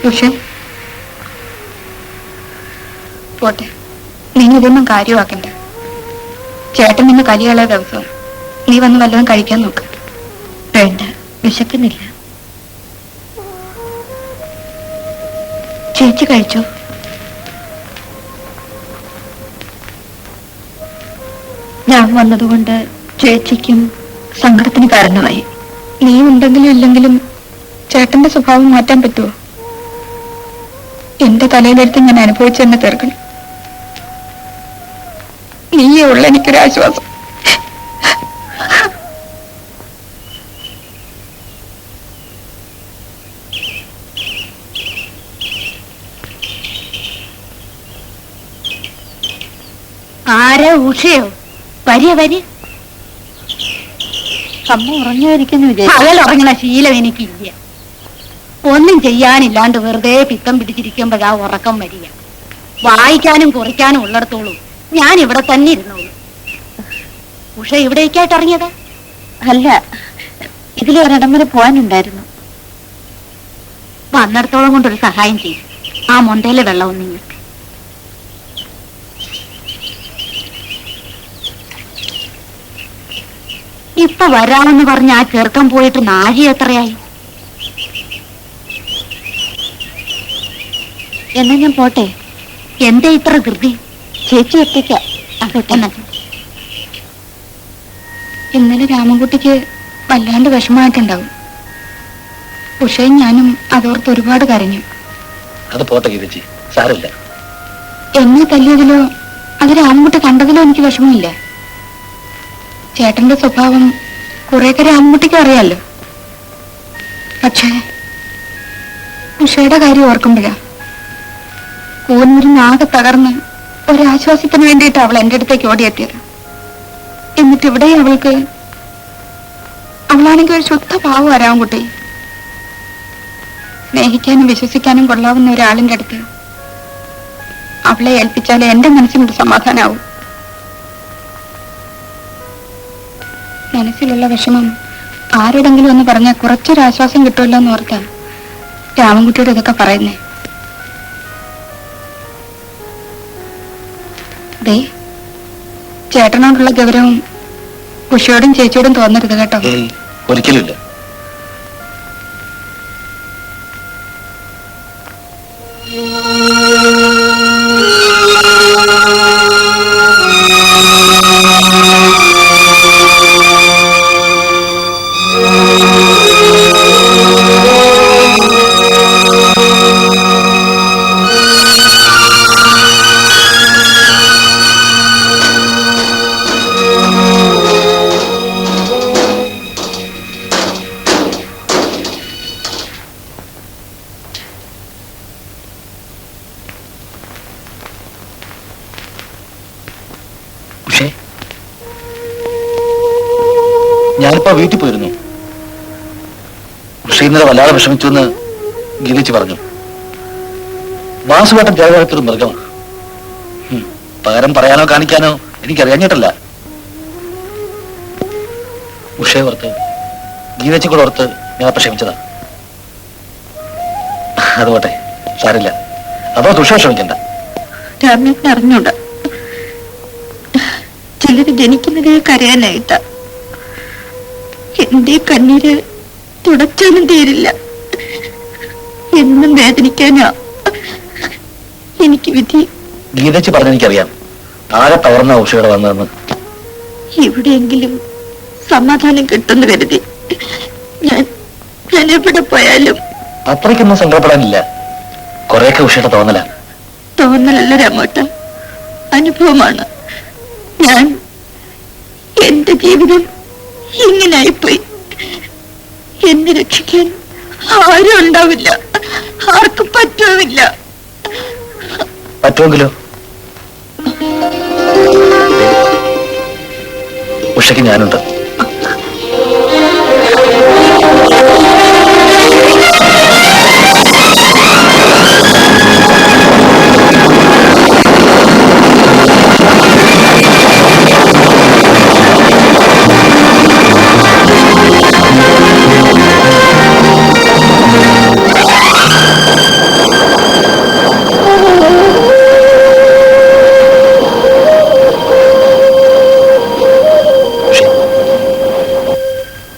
പക്ഷേ പോട്ടെ, നീ ഇതൊന്നും കാര്യമാക്കണ്ട. ചേട്ടൻ നിന്ന് കലിയുള്ള ദിവസം നീ വന്ന് വല്ലതും കഴിക്കാൻ നോക്ക്. വേണ്ട, വിശക്കുന്നില്ല. ചേച്ചി കഴിച്ചോ? ഞാൻ വന്നതുകൊണ്ട് ചേച്ചിക്കും സങ്കടത്തിന് കാരണമായി. നീ ഉണ്ടെങ്കിലും ഇല്ലെങ്കിലും ചേട്ടന്റെ സ്വഭാവം മാറ്റാൻ പറ്റുമോ? എന്റെ തലയിലെടുത്ത് ഞാൻ അനുഭവിച്ചു തന്നെ തീർക്കണം. നീയേ ഉള്ള എനിക്കൊരാശ്വാസം. ആരാ? ഉഷയോ? വരിയ വരി. അമ്മ ഉറങ്ങുമായിരിക്കുന്നു വിചാരിച്ചു. പകൽ ഉറങ്ങുന്ന ശീലം എനിക്കില്ല. ഒന്നും ചെയ്യാനില്ലാണ്ട് വെറുതെ പിത്തം പിടിച്ചിരിക്കുമ്പോഴാ ഉറക്കം വരിക. വായിക്കാനും കുറിക്കാനും ഉള്ളിടത്തോളൂ ഞാൻ ഇവിടെ തന്നെ ഇരുന്നോളൂ. ഉഷ ഇവിടേക്കായിട്ട് ഇറങ്ങിയത്? അല്ല, ഇതിലൊരിടം വരെ പോകാനുണ്ടായിരുന്നു. വന്നിടത്തോളം കൊണ്ടൊരു സഹായം ചെയ്യും. ആ മൊന്തയിലെ വെള്ളവും നിങ്ങൾക്ക്. ഇപ്പൊ വരാമെന്ന് പറഞ്ഞ് ആ ചെറുക്കം പോയിട്ട് നാഴി എത്രയായി? എന്നാ ഞാൻ പോട്ടെ. എന്താ ഇത്ര ധൃതി? ചേച്ചി ഒറ്റയ്ക്ക. ഇന്നലെ രാമൻകുട്ടിക്ക് വല്ലാണ്ട് വിഷമമായിട്ടുണ്ടാവും. ഉഷയും ഞാനും അതോർത്ത് ഒരുപാട് കരഞ്ഞു. അത് പോട്ടെ ഗീതച്ചി, സാരമില്ല. എന്നെ തല്ലിയതിലോ അത് രാമൻകുട്ടി കണ്ടതിലോ എനിക്ക് വിഷമമില്ല. ചേട്ടന്റെ സ്വഭാവം കുറെയൊക്കെ രാമൻകുട്ടിക്ക് അറിയാലോ. പക്ഷേ ഉഷയുടെ കാര്യം ഓർക്കുമ്പോഴാ കൂന്നിരുന്ന് ആകെ തകർന്ന് ഒരാശ്വാസത്തിന് വേണ്ടിയിട്ട് അവൾ എന്റെ അടുത്തേക്ക് ഓടിയെത്തിയത്. എന്നിട്ട് ഇവിടെ അവളാണെങ്കിൽ ഒരു ശുദ്ധ പാവം രാമൻകുട്ടി. സ്നേഹിക്കാനും വിശ്വസിക്കാനും കൊള്ളാവുന്ന ഒരാളിന്റെ അടുത്ത് അവളെ ഏൽപ്പിച്ചാലേ എന്റെ മനസ്സിനൊരു സമാധാനാവും. മനസ്സിലുള്ള വിഷമം ആരോടെങ്കിലും ഒന്ന് പറഞ്ഞാൽ കുറച്ചൊരാശ്വാസം കിട്ടുമല്ലോ എന്ന് ഓർത്താ രാമൻകുട്ടിയോട് ഇതൊക്കെ പറയുന്നേ. ദേ, ചേട്ടനോടുള്ള ഗൗരവം ഉഷയോടും ചേച്ചിയോടും തോന്നരുത് കേട്ടോ. ഒരിക്കലുമില്ല. പക്ഷേ ഞാനിപ്പോ വീട്ടിൽ പോയിരുന്നു. പക്ഷേ ഇന്നലെ വല്ലാതെ വിഷമിച്ചു എന്ന് ഗീതച്ച് പറഞ്ഞു. വാസുവേട്ടൻ ത്യാഗത്തൊരു മൃഗമാണ്. പകരം പറയാനോ കാണിക്കാനോ എനിക്കറിയാഞ്ഞിട്ടല്ല. ഉഷയെ ഓർത്ത് ഗീതച്ചും കൂടെ ഓർത്ത് ഞാൻ അപ്പൊ ക്ഷമിച്ചതാ. അതുപോട്ടെ, സാരില്ല. അതോ ഉഷ ക്ഷമിക്കണ്ട. രാമേട്ടൻ അറിഞ്ഞൂടാ, ചിലര് ജനിക്കുന്നതേ കരയാനായിട്ടാ. എന്റെ കണ്ണീര് തുടച്ചാലും തീരില്ല. എന്നും വേദനിക്കാനാ എനിക്ക് വിധി. ഗീതച്ച് പറഞ്ഞെനിക്കറിയാം ആരെ തകർന്ന ഉഷയുടെ വന്നതെന്ന്. എവിടെയെങ്കിലും സമാധാനം കിട്ടുന്നു കരുതി ഞാൻ എവിടെ പോയാലും. അത്രയ്ക്കൊന്നും സങ്കടപ്പെടാനില്ല. കുറെയൊക്കെ ഉഷയുടെ തോന്നലാണ്. തോന്നലല്ല രാമോട്ട, അനുഭവമാണ്. ഞാൻ എന്റെ ജീവിതം ഇങ്ങനായിപ്പോയി. എന്നെ രക്ഷിക്കാൻ ആരും ഉണ്ടാവില്ല, ആർക്കും പറ്റുമില്ല. പറ്റുമെങ്കിലോ? ഉഷയ്ക്ക് ഞാനുണ്ട്.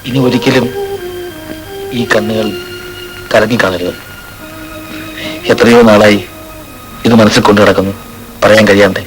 ഇനി ഒരിക്കലും ഈ കണ്ണുകൾ കലങ്ങി കാണരുത്. എത്രയോ നാളായി ഇത് മനസ്സിൽ കൊണ്ടു നടക്കുന്നു, പറയാൻ കഴിയാണ്ടേ.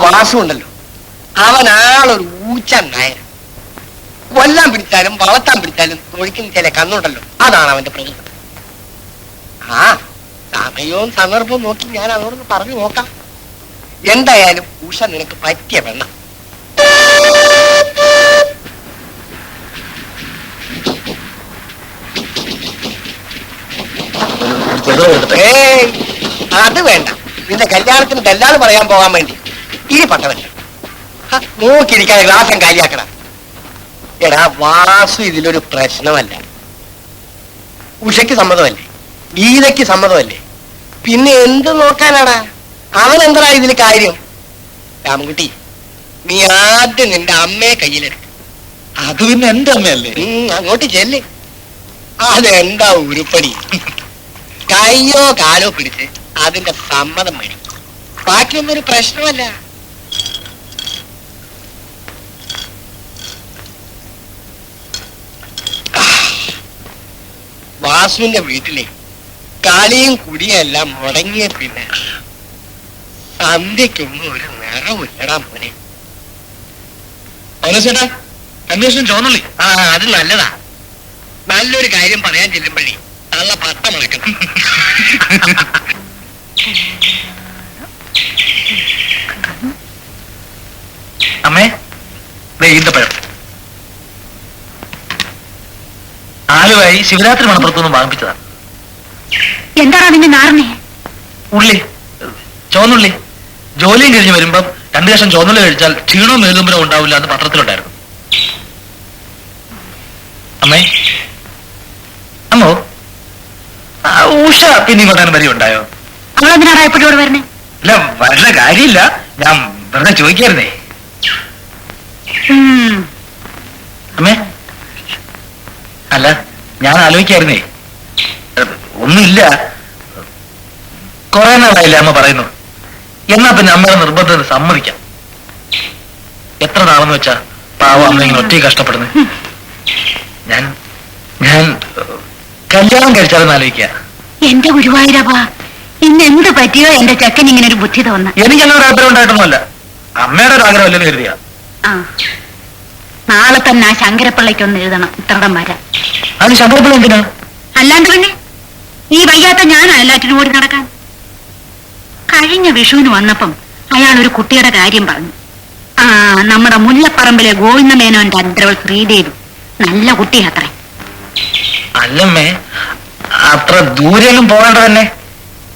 വാസു ഉണ്ടല്ലോ, അവനാളൊരു ഊച്ച നായർ. കൊല്ലാൻ പിടിച്ചാലും വളർത്താൻ പിടിച്ചാലും തൊഴിക്കുന്ന ചില കണ്ണുണ്ടല്ലോ, അതാണ് അവന്റെ പ്രകൃതി. ആ സമയവും സന്ദർഭവും നോക്കി ഞാൻ അവനോടൊന്ന് പറഞ്ഞു നോക്കാം. എന്തായാലും ഉഷ നിനക്ക് പറ്റിയ പെണ്ണ. ഏയ് അത് വേണ്ട. നിന്റെ കല്യാണത്തിന് ദല്ലാള് പറയാൻ പോകാൻ വേണ്ടി ഇനി പട്ടവല്ല. നോക്കിയിരിക്കാതെ ഗ്ലാസം കാര്യാക്കണ. എടാ വാസു ഇതിലൊരു പ്രശ്നമല്ല. ഉഷയ്ക്ക് സമ്മതമല്ലേ, ഗീതയ്ക്ക് സമ്മതമല്ലേ, പിന്നെ എന്ത് നോക്കാനാടാ? അവൻ എന്താ ഇതിൽ കാര്യം? രാമൻകുട്ടി, നീ ആദ്യം നിന്റെ അമ്മയെ കയ്യിലെടുക്കും. അത് പിന്നെ എന്റെ അമ്മയല്ലേ? അങ്ങോട്ട് ചെല്ല്. അതെന്താ ഉരുപ്പടി? കയ്യോ കാലോ പിടിച്ച് അതിന്റെ സമ്മതം വേണം. ബാക്കിയൊന്നും ഒരു പ്രശ്നമല്ല. വാസുവിന്റെ വീട്ടിലെ കളിയും കുടിയും എല്ലാം മുടങ്ങിയ പിന്നെ സന്ധ്യക്കൊന്നും ഒരു നിറവില്ലടാ മോനെ. ചേട്ടാ, അന്വേഷണം ചോന്നുള്ളി. അത് നല്ലതാ. നല്ലൊരു കാര്യം പറയാൻ ചെല്ലുമ്പോഴേ നല്ല പട്ടം മുളക്കണം. അമ്മേ, ഈന്തപ്പഴം ആലുവായി ശിവരാത്രി മണപ്പുറത്തുനിന്ന് വാങ്ങിപ്പിച്ചതാണ്. എന്താണ് അതിന്റെ നാറിനെ? ഉള്ളി, ചോന്നുള്ളി. ജോലിയും കഴിഞ്ഞ് വരുമ്പം 2 കഷ്ണം ചോന്നുള്ളി കഴിച്ചാൽ ക്ഷീണവും മേലുമ്പരവും ഉണ്ടാവില്ല എന്ന് പത്രത്തിലുണ്ടായിരുന്നു. അമ്മേ, അമ്മോ, ഉഷ പിന്നെ കൊണ്ടാൻ വരി ഉണ്ടായോ? അവളെന്തിനാണ് എപ്പോഴും വരണേ? ഇല്ല, വരേണ്ട കാര്യമില്ല, ഞാൻ വെറുതെ ചോദിക്കായിരുന്നേ. അമ്മേ, അല്ല, ഞാൻ ആലോചിക്കായിരുന്നേ, ഒന്നുമില്ല, കുറെ നാളായില്ലേ അമ്മ പറയുന്നു. എന്നാ പിന്നെ അമ്മയുടെ നിർബന്ധത്തിന് സമ്മതിക്കാം. എത്ര നാളെന്ന് വെച്ചാ പാവം അമ്മ ഇങ്ങനെ ഒറ്റ കഷ്ടപ്പെടുന്നു. ഞാൻ ഞാൻ കല്യാണം കഴിച്ചാലെന്ന് ആലോചിക്കുക. എന്റെ ഗുരുവായൂരപ്പാ, ഇന്ന് എന്ത് പറ്റിയോ എന്റെ ചെക്കൻ ഇങ്ങനെ ഒരു ബുദ്ധി തോന്നുന്നു. എനിക്കെന്നൊരു ആഗ്രഹം ഉണ്ടായിട്ടൊന്നുമല്ല, അമ്മയുടെ ഒരു ആഗ്രഹമല്ലെന്ന് കരുതിയ. ആ, നാളെ തന്നെ ആ ശങ്കരപ്പിള്ളയ്ക്കൊന്ന് എഴുതണം ഇത്രടം വരാൻ. അതിന് ശങ്കരപ്പിള്ള എന്തിനാ? അല്ലാണ്ട് പിന്നെ ഈ വയ്യാത്ത ഞാനാ എല്ലാറ്റിനും ഓടി നടക്കാൻ. കഴിഞ്ഞ വിഷുവിന് വന്നപ്പം അയാൾ ഒരു കുട്ടിയുടെ കാര്യം പറഞ്ഞു. ആ, നമ്മുടെ മുല്ലപ്പറമ്പിലെ ഗോവിന്ദമേനോന്റെ അന്തരവൾ ശ്രീദേവി നല്ല കുട്ടിയാത്രേ. അല്ലമ്മേ, അത്ര ദൂരെയൊന്നും പോകേണ്ട തന്നെ,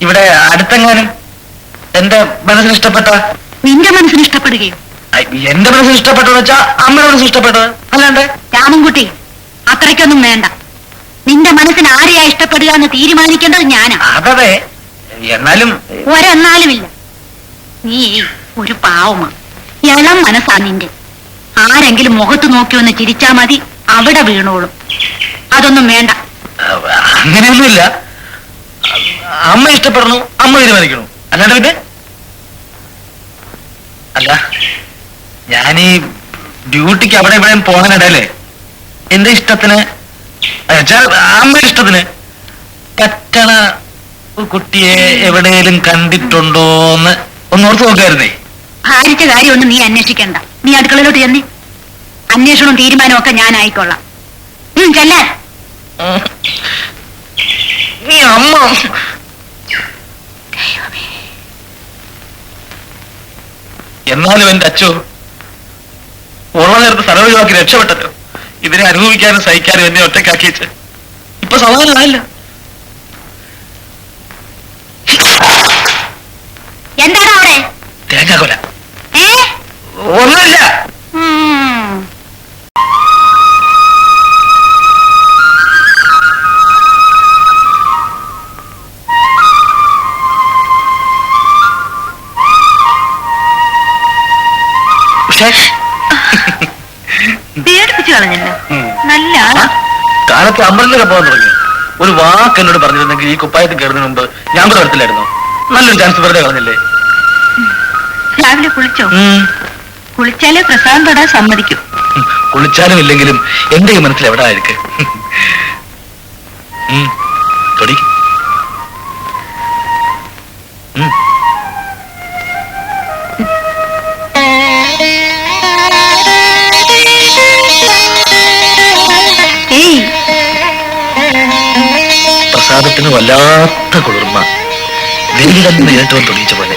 ഇവിടെ അടുത്തെങ്ങാനും എന്റെ മനസ്സിന് ഇഷ്ടപ്പെട്ട. നിന്റെ മനസ്സിന് ഇഷ്ടപ്പെടുകയോ? എന്റെ മനസ്സിന് ഇഷ്ടപ്പെട്ടെന്ന് വെച്ചാ അമ്മയുടെ മനസ്സിന് ഇഷ്ടപ്പെട്ടത്, അല്ലാണ്ട്. രാമൻകുട്ടി, അത്രയ്ക്കൊന്നും വേണ്ട. നിന്റെ മനസ്സിന് ആരെയാ ഇഷ്ടപ്പെടുക എന്ന് തീരുമാനിക്കേണ്ടത് ഞാനാ. അതെ, എന്നാലും ഒരെന്നാലുമില്ല. നീ ഒരു പാവമാ, ഇളം മനസ്സാ നിന്റെ. ആരെങ്കിലും മുഖത്ത് നോക്കി ഒന്ന് ചിരിച്ചാ മതി, അവിടെ വീണോളും. അതൊന്നും വേണ്ട. അങ്ങനെയൊന്നുമില്ല, അമ്മ ഇഷ്ടപ്പെടണു, അമ്മ തീരുമാനിക്കണു, അല്ലാണ്ട് പിന്നെ. അല്ല, ഞാനീ ഡ്യൂട്ടിക്ക് അവിടെ ഇവിടെ പോകാനിടയില്ലേ എന്റെ ഇഷ്ടത്തിന്, അമ്മയുടെ ഇഷ്ടത്തിന് പറ്റണ കുട്ടിയെ എവിടെയെങ്കിലും കണ്ടിട്ടുണ്ടോന്ന് ഒന്ന് ഓർത്ത് നോക്കായിരുന്നേ. ഭാരിച്ച കാര്യമൊന്നും നീ അന്വേഷിക്കണ്ട. നീ അടുക്കളയിലോട്ട് ചെന്നേ. അന്വേഷണവും തീരുമാനവും ഒക്കെ ഞാൻ ആയിക്കൊള്ളാം. ചെല്ലാൻ. നീ അമ്മ എന്നാലും എന്റെ അച്ഛോ ഉള്ള നേരത്തെ സർവ്വമാക്കി രക്ഷപ്പെട്ടല്ലോ. ഇതിനെ അനുഭവിക്കാനും സഹിക്കാനും എന്നെ ഒറ്റക്കാക്കി വെച്ച് ഇപ്പൊ സമാധാനമായില്ല. എന്താണ് അവിടെ? തേങ്ങാക്കൊല. ഒന്നുമില്ല. പേടിപ്പിച്ചു കളഞ്ഞല്ലോ. നല്ല കാലത്ത് അമ്പലത്തിലൊക്കെ പോകാൻ തുടങ്ങി. ഒരു വാക്ക് എന്നോട് പറഞ്ഞിരുന്നെങ്കിൽ ഈ കുപ്പായത്തിൽ കയറുന്നതിന് മുമ്പ് ഞാൻ കൂടെ വരത്തില്ലായിരുന്നു. നല്ലൊരു ചാൻസ് വെറുതെ കളഞ്ഞില്ലേ. രാവിലെ കുളിച്ചോ? കുളിച്ചാലേ പ്രസാദം തൊടാൻ സമ്മതിക്കൂ. കുളിച്ചാലും ഇല്ലെങ്കിലും എന്റെ ഈ മനസ്സിൽ എവിടെ ആയിരിക്കും. തൊടി. മനസ്സിന് വല്ലാത്ത കുളിർമ വെയിൽ തന്നെ നേരിട്ട് തെളിയിച്ച പോലെ.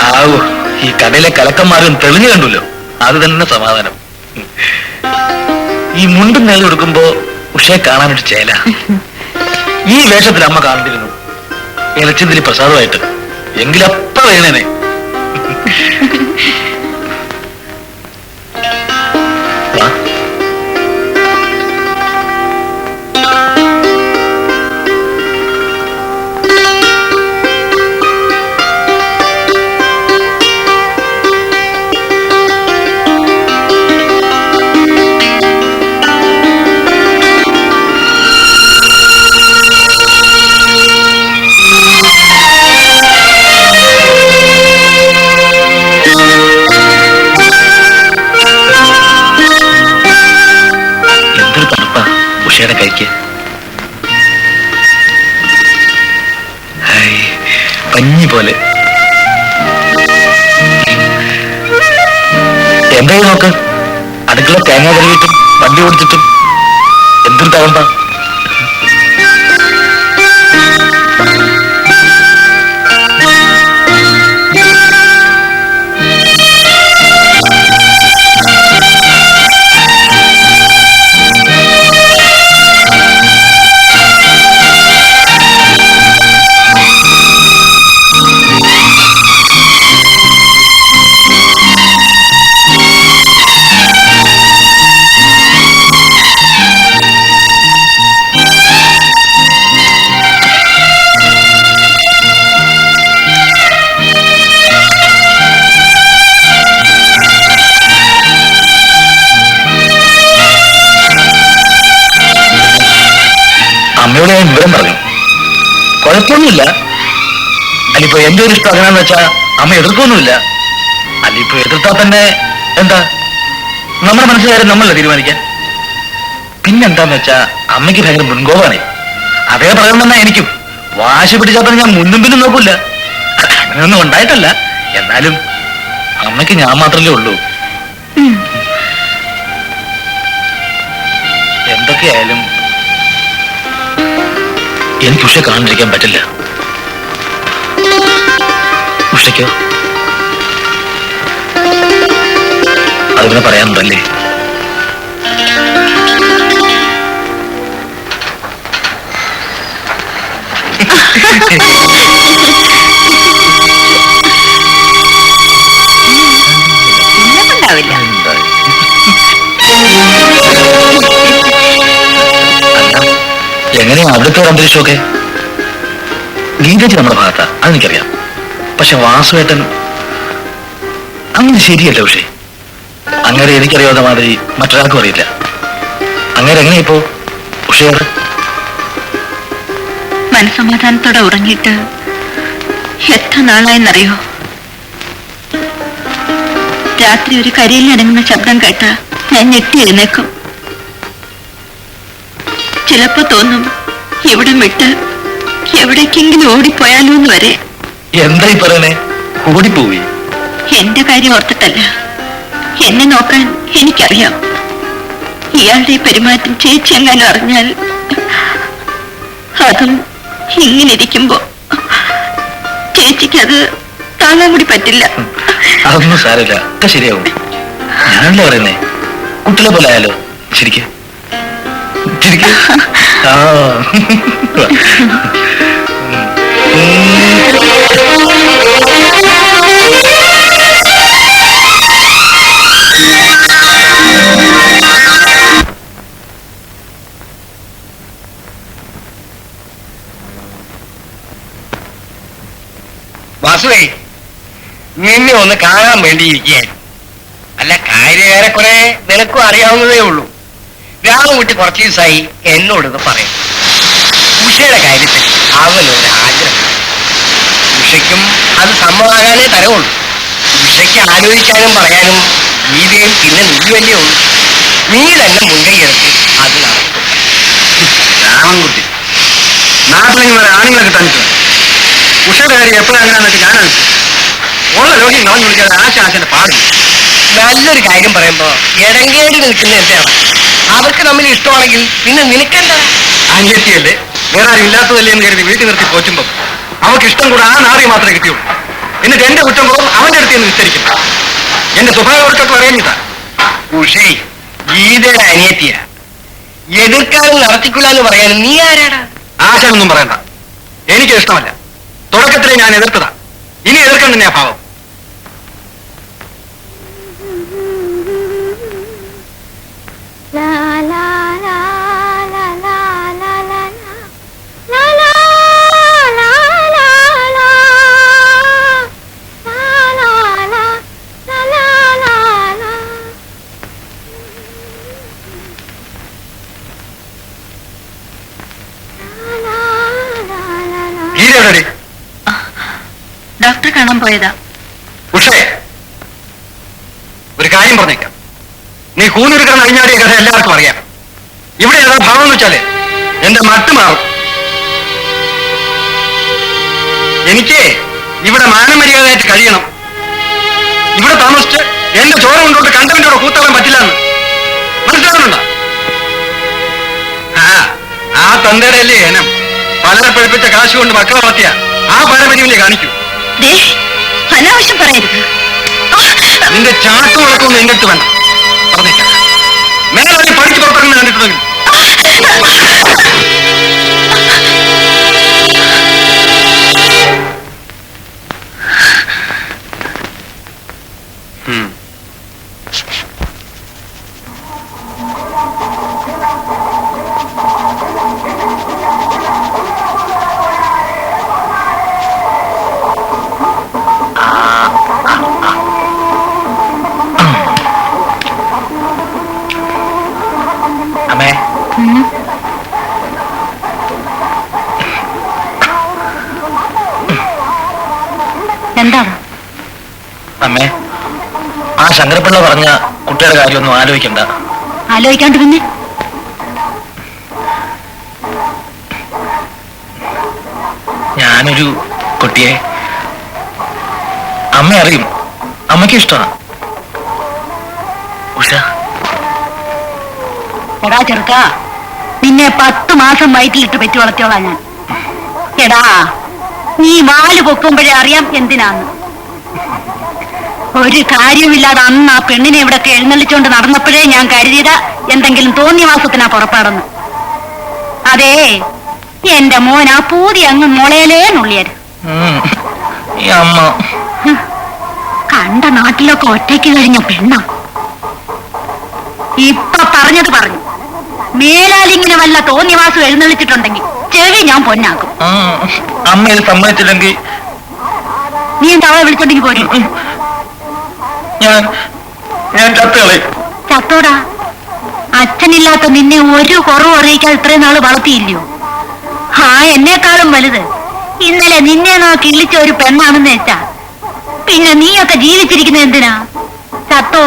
ആവോ, ഈ കടയിലെ കലക്കന്മാരും തെളിഞ്ഞു കണ്ടല്ലോ, അത് തന്നെ സമാധാനം. ഈ മുണ്ടും നേരം എടുക്കുമ്പോ ഉഷയെ കാണാനൊരു ചേല. ഈ വേഷത്തിൽ അമ്മ കാണേണ്ടിരുന്നു ഇലച്ചിന്തിരി പ്രസാദമായിട്ട്. എങ്കിലപ്പ വേണേനെ. ഉഷയുടെ കൈക്ക് പഞ്ഞി പോലെ. എന്തായി നോക്ക്, അടുക്കള തേങ്ങ കറിയിട്ടും വണ്ടി ഓടിച്ചിട്ടും എന്തൊരു തകമ്പ. അമ്മയോട് ഞാൻ വിവരം പറഞ്ഞു. കുഴപ്പമൊന്നുമില്ല. അല്ലിപ്പോ എന്റെ ഒരു ഇഷ്ടം അങ്ങനെയാന്ന് വെച്ചാ അമ്മ എതിർക്കൊന്നുമില്ല. അല്ലിപ്പോ എതിർത്താൽ തന്നെ എന്താ, നമ്മുടെ മനസ്സിലെ കാര്യം നമ്മളല്ല തീരുമാനിക്കാൻ. പിന്നെന്താന്ന് വെച്ചാ അമ്മയ്ക്ക് ഭയങ്കര മുൻകോപാണ്. അതേ പറയണമെന്നാ എനിക്കും. വാശി പിടിച്ചാൽ തന്നെ ഞാൻ മുന്നും പിന്നും നോക്കൂല. അങ്ങനെയൊന്നും ഉണ്ടായിട്ടല്ല, എന്നാലും അമ്മയ്ക്ക് ഞാൻ മാത്രമല്ലേ ഉള്ളൂ. എന്തൊക്കെയായാലും എനിക്ക് ഉഷ കാണാണ്ടിരിക്കാൻ പറ്റില്ല. ഉഷയ്ക്കോ അതിനെ പറയാനുണ്ടല്ലേ? ഉണ്ടാവില്ല. എങ്ങനെയാ അവിടുത്തെ ഒരു അന്തരീക്ഷമൊക്കെ? ഗീതജി നമ്മുടെ ഭാഗത്താ, അതെനിക്കറിയാം. പക്ഷെ വാസുവേട്ടൻ അങ്ങനെ ശരിയല്ല. പക്ഷേ അങ്ങനെ എനിക്കറിയാവുന്ന മാതിരി മറ്റൊരാൾക്കും അറിയില്ല. അങ്ങനെ എങ്ങനെയാ ഇപ്പോ ഉഷയോട്? മനസമാധാനത്തോടെ ഉറങ്ങിയിട്ട് എത്ര നാളായെന്നറിയോ? രാത്രി ഒരു കരിയിലിറങ്ങുന്ന ശബ്ദം കേട്ട ഞാൻ ഞെട്ടി എഴുന്നേക്കും. ചിലപ്പോ തോന്നും ഇവിടെ വിട്ട് എവിടേക്കെങ്കിലും ഓടിപ്പോയാലോ എന്ന് വരെ. എന്തായി പറയണേ? ഓടിപ്പോയി? എന്റെ കാര്യം ഓർത്തിട്ടല്ല, എന്നെ നോക്കാൻ എനിക്കറിയാം. ഇയാളുടെ പെരുമാറ്റം ചേച്ചി എങ്ങാനും അറിഞ്ഞാൽ, അതും ഇങ്ങനെ ഇരിക്കുമ്പോ ചേച്ചിക്ക് അത് താങ്ങാൻ കൂടി പറ്റില്ല. അതൊന്നും സാരമില്ല, ഒക്കെ ശരിയാവും. ഞാനല്ലേ പറയുന്നേ, കുട്ടികളെ പോലെ ആയാലോ. ശരിക്കും ആ വാസുവേ, നിന്നെ ഒന്ന് കാണാൻ വേണ്ടിയിരിക്കുകയായിരുന്നു. അല്ല, കാര്യേറെക്കുറെ നിനക്കും അറിയാവുന്നതേ ഉള്ളൂ. രാമകുട്ടി കുറച്ച് ദിവസമായി എന്നോടിത് പറയും. ഉഷയുടെ കാര്യത്തിൽ അവനൊരു ആഗ്രഹം. ഉഷയ്ക്കും അത് സമ്മതമാകാനേ തരവുള്ളൂ. ഉഷയ്ക്ക് ആലോചിക്കാനും പറയാനും ഗീതയും പിന്നെ നീയല്ലേ ഉള്ളൂ. നീ തന്നെ മുൻകൈയെടുത്ത് അത് നടത്തും. രാമൻകുട്ടി നാട്ടിലിങ്ങനെ ആണുങ്ങളെ കിട്ടാനിട്ട് ഉഷയുടെ കാര്യം എപ്പോഴാണെന്നൊക്കെ ഞാനാണ് ഉള്ള ലോകം നോഞ്ഞു വിളിക്കാതെ ആശാശന്റെ പാടും. നല്ലൊരു കാര്യം പറയുമ്പോ ഇടങ്കേടി നിൽക്കുന്ന എന്താണ്? അവർക്ക് തമ്മിൽ ഇഷ്ടമാണെങ്കിൽ പിന്നെ നിനക്കെന്താ? അനിയത്തിയല്ലേ, വേറെ ആരും ഇല്ലാത്തതല്ലേ എന്ന് കരുതി വീട്ടിൽ നിർത്തി പോറ്റുമ്പോ അവർക്ക് ഇഷ്ടം കൂടെ ആ നാറി മാത്രമേ കിട്ടിയുള്ളൂ. എന്നിട്ട് എന്റെ കുറ്റം കുറവും അവന്റെ അടുത്ത് നിന്ന് വിസ്തരിക്കും. എന്റെ സ്വഭാവം അവർക്കൊക്കെ അറിയാഞ്ഞിട്ടാ. ഉഷേ, ഗീതയുടെ അനിയത്തിയ എതിർക്കാനും നടത്തിക്കില്ല എന്ന് പറയാനും നീ ആരാടാ? ആശാനൊന്നും പറയണ്ട, എനിക്ക് ഇഷ്ടമല്ല. തുടക്കത്തിലെ ഞാൻ എതിർത്തതാ, ഇനി എതിർക്കാൻ തന്നെയാ ഭാവം. ഡോക്ടർ കാണാൻ പോയതാ. ഉഷേ, ഒരു കാര്യം പറഞ്ഞേക്കാം. നീ കൂനൊരുക്കാൻ അഴിഞ്ഞാടിയ കഥ എല്ലാവർക്കും അറിയാം. ഇവിടെ ഏതാ ഭാവം എന്ന് വെച്ചാല് എന്റെ മട്ട് മാറും. എനിക്ക് ഇവിടെ മാനമര്യാദയായിട്ട് കഴിയണം. ഇവിടെ താമസിച്ച് എന്റെ ചോര കൊണ്ടോട്ട് കണ്ടവന്റെ കൂത്താൻ പറ്റില്ല എന്ന് മനസ്സിലാകുന്നുണ്ടോ? ആ തന്തയുടെ അല്ലേ എനം പലരെ പഠിപ്പിച്ച കാശ് കൊണ്ട് മക്കളെ വളർത്തിയ ആ പാരമ്പര്യമല്ലേ കാണിക്കൂ. അനാവശ്യം പറയരുത്. നിന്റെ ചാട്ടം ഉറക്കൊന്നും എന്റെ അടുത്ത് വേണ്ട. പറഞ്ഞേക്കാം, മേലെ പഠിച്ചു പുറത്തിറങ്ങുന്ന കണ്ടിട്ടുണ്ടെങ്കിൽ അമ്മേ, എന്താണ്? അമ്മേ, ആ ശങ്കരപ്പിള്ള പറഞ്ഞ കുട്ടിയുടെ കാര്യമൊന്നും ആലോചിക്കണ്ട. ആലോചിക്കാണ്ട് പിന്നെ ഞാനൊരു കുട്ടിയെ അമ്മ അറിയും. അമ്മയ്ക്ക് ഇഷ്ടമാണ്. ഉഷ, എടാ ചെറുക്ക, നിന്നെ 10 മാസം വയറ്റിലിട്ട് പെറ്റു വളർത്തിയോളാം ഞാൻ. എടാ, നീ വാല് പൊക്കുമ്പോഴേ അറിയാം എന്തിനാന്ന്. ഒരു കാര്യമില്ലാതെ അന്ന് ആ പെണ്ണിനെ ഇവിടൊക്കെ എഴുന്നള്ളിച്ചോണ്ട് നടന്നപ്പോഴേ ഞാൻ കരുതിയത് എന്തെങ്കിലും തോന്നിയവാസത്തിനാ പുറപ്പാടെന്ന്. അതേ, എന്റെ മോൻ ആ പൂതി അങ്ങ് മുളയിലേ നുള്ളിയത്. ഈ അമ്മ കണ്ട നാട്ടിലൊക്കെ ഒറ്റയ്ക്ക് കഴിഞ്ഞ പെണ്ണാ. ഇപ്പൊ പറഞ്ഞത് പറഞ്ഞു. മേലാലിങ്ങനെ വല്ല തോന്നിയവാസം എഴുന്നള്ളിച്ചിട്ടുണ്ടെങ്കിൽ ചെവി ഞാൻ പൊന്നാക്കും. അമ്മ ഇത് സമ്മതിച്ചില്ലെങ്കിൽ നീ എന്താ അവളെ വിളിച്ചോണ്ടെങ്കിൽ പോരും. ഞാൻ ചത്തുകളയും. ചത്തോടാ, അച്ഛനില്ലാത്ത നിന്നെ ഒരു കുറവ് അറിയിക്കാതെ ഇത്രയും നാള് വളർത്തിയില്ലയോ? ആ എന്നെക്കാളും വലുത് ഇന്നലെ നിന്നെ നോക്കി ഇളിച്ച ഒരു പെണ്ണാണെന്ന് വെച്ചാ പിന്നെ നീയൊക്കെ ജീവിച്ചിരിക്കുന്നത് എന്തിനാ? ചത്തോ?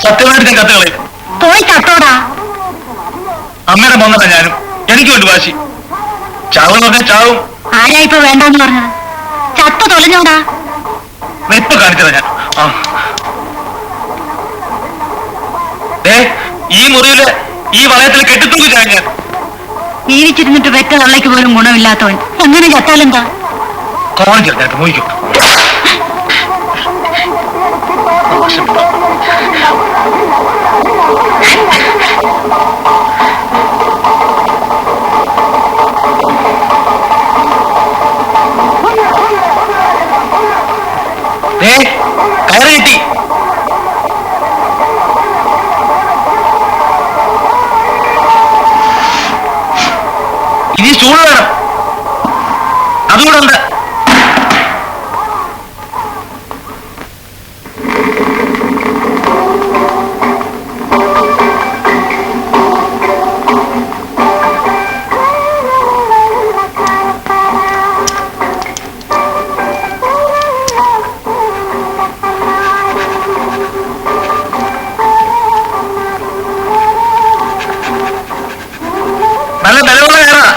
സത്യമായിട്ട് ഞാൻ കത്തുകളയും. പോയി ചത്തോടാ. അമ്മയുടെ മോന്നല്ല ഞാനും. എനിക്ക് വേണ്ടി വാശി. ചാവെന്ന് പറഞ്ഞാൽ ചാവും. ആരാ ഇപ്പൊ വേണ്ടെന്ന് പറഞ്ഞത്? ചത്തു തൊലഞ്ഞോടാ. ഇപ്പൊ കാണിച്ചതാ ഞാൻ. ഈ മുറിയില് ഈ വളയത്തിൽ കെട്ടിത്തൂക്കി ഞാൻ. ജീവിച്ചിരുന്നിട്ട് പെറ്റ തള്ളയ്ക്ക് പോലും ഗുണമില്ലാത്തവൻ എങ്ങനെ ചത്താലെന്താ? കോണം ചേർത്തായിട്ട് നോക്കിക്കോ. കയറി കിട്ടി. ഇനി ചൂട് വേണം. അതുകൂടെ ഉണ്ട്. നല്ല ബലമുള്ള കയറാ.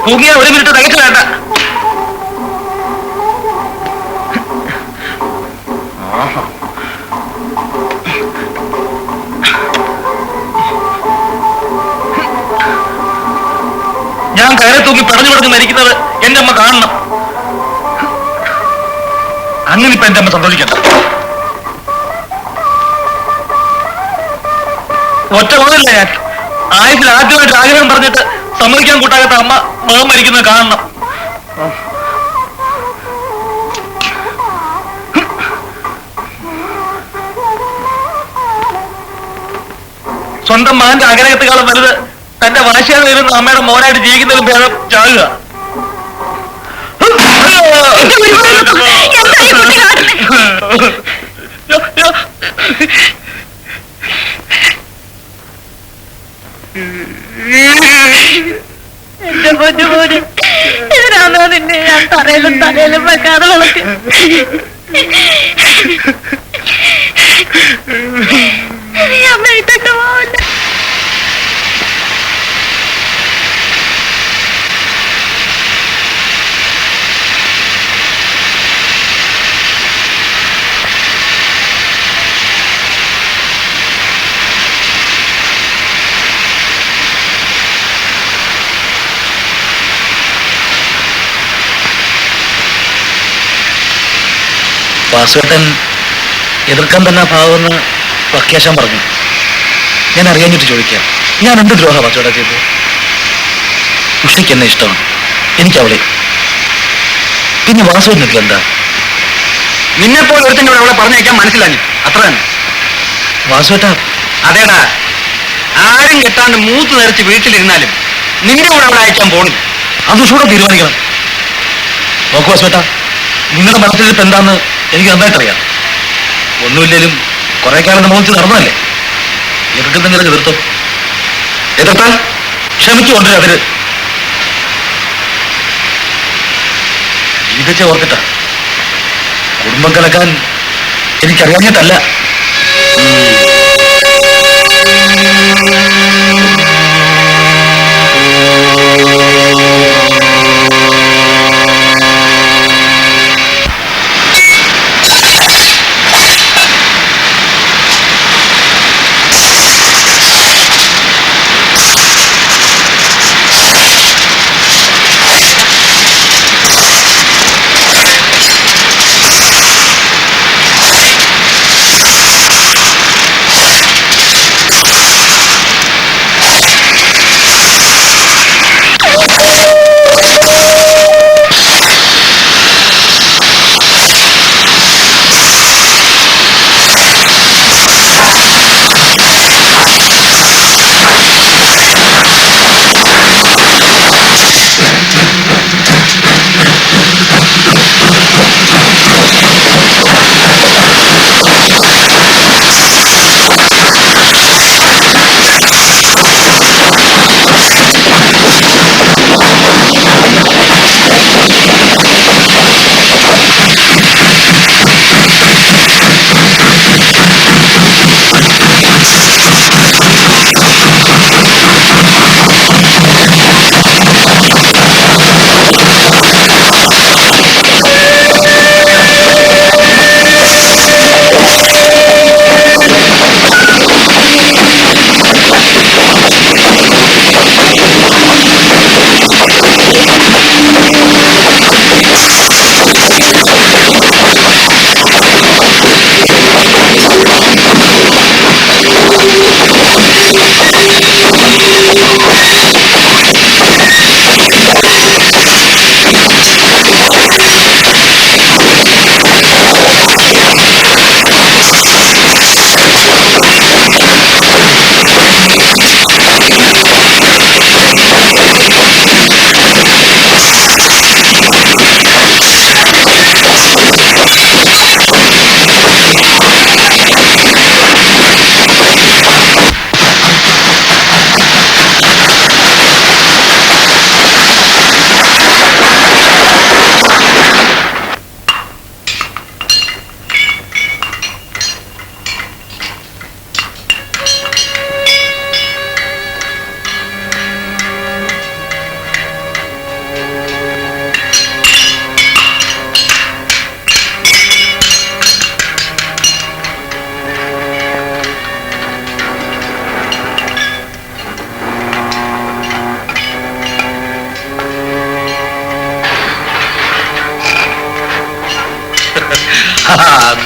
തൂങ്ങിയ 1 മിനിറ്റ് തികച്ചു വേണ്ട. ഞാൻ കയറി തൂക്കി പടഞ്ഞു പടഞ്ഞ് മരിക്കുന്നത് എന്റെ അമ്മ കാണണം. അങ്ങനെ ഇപ്പൊ എന്റെ അമ്മ സന്തോഷിക്കണ്ട. ഒറ്റ പോകല്ല ഞാൻ. ആയുസിൽ ആദ്യമായിട്ട് ആഗ്രഹം പറഞ്ഞിട്ട് സമ്മതിക്കാൻ കൂട്ടാകാത്ത അമ്മ മകൻ മരിക്കുന്നത് കാണണം. സ്വന്തം മകന്റെ ആഗ്രഹത്തെക്കാളും വലുത് തന്റെ വാശിയാതെ വരുന്ന അമ്മയുടെ മോനായിട്ട് ജീവിക്കുന്നതിലും ഭേദം ചാകുക. എന്റെ പൊന്നുപോലെ ഇതിനാണോ നിന്നെ ഞാൻ തലയിലും തലയിലും വെക്കാതെ വളർത്തി? നീ അമ്മയിട്ടൊക്കെ പോവില്ല. വാസുവേട്ടൻ എതിർക്കാൻ തന്നെ ഭാവമെന്ന് വക്കേശൻ പറഞ്ഞു. ഞാൻ അറിയാഞ്ഞിട്ട് ചോദിക്കാം, ഞാൻ എന്ത് ദ്രോഹ വാസുവേട്ട ചെയ്തു? ഉഷയ്ക്ക് എന്നെ ഇഷ്ടമാണ്, എനിക്ക് അവളെ. പിന്നെ വാസുവേട്ടൻ എന്താ? നിന്നെപ്പോലെ ഒരുത്തന്നെ അവളെ പറഞ്ഞേക്കാൻ മനസ്സിലാഞ്ഞു, അത്ര തന്നെ. വാസുവേട്ട അതേടാ, ആരും കെട്ടാണ്ട് മൂത്ത് നിറച്ച് വീട്ടിലിരുന്നാലും നിന്റെ കൂടെ അവളെ അയക്കാൻ പോണില്ല. അത് ഉഷയോടെ തീരുമാനിക്കണം. നോക്കൂ വാസുവേട്ട, നിങ്ങളുടെ മനസ്സിലിപ്പ് എന്താന്ന് എനിക്ക് നന്നായിട്ടറിയാം. ഒന്നുമില്ലേലും കുറെ കാലം നമ്മൾ നടന്നതല്ലേ. എതിർക്കുന്നെങ്കിലും എതിർത്തോ. എതിർത്താൽ ക്ഷമിച്ചുകൊണ്ടിരും. അതിന് ജീവിച്ച ഓർത്തിട്ട കുടുംബം കലക്കാൻ എനിക്കറിയാഞ്ഞിട്ടല്ല.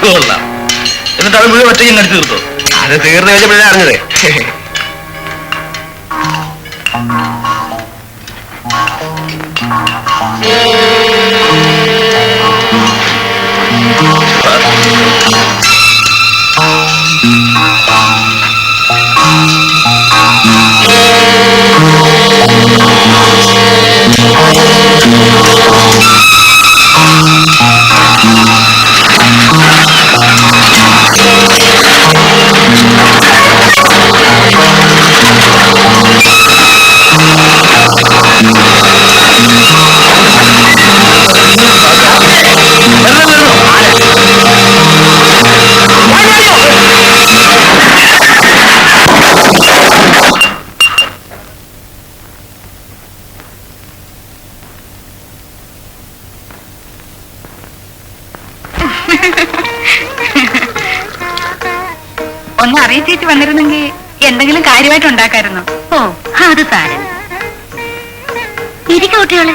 കൊള്ളാം. എന്നിട്ട് അത് മുഴുവൻ ഒറ്റയ്ക്ക് കടിച്ചു തീർത്തോ? അത് തീർന്നു കഴിഞ്ഞപ്പോഴേ അറിഞ്ഞത്. ഒന്ന് അറിയിച്ചേച്ച് വന്നിരുന്നെങ്കിൽ എന്തെങ്കിലും കാര്യമായിട്ട് ഉണ്ടാക്കായിരുന്നു. ഓ അത് സാരം. ഇരിക്ക കുട്ടികളെ.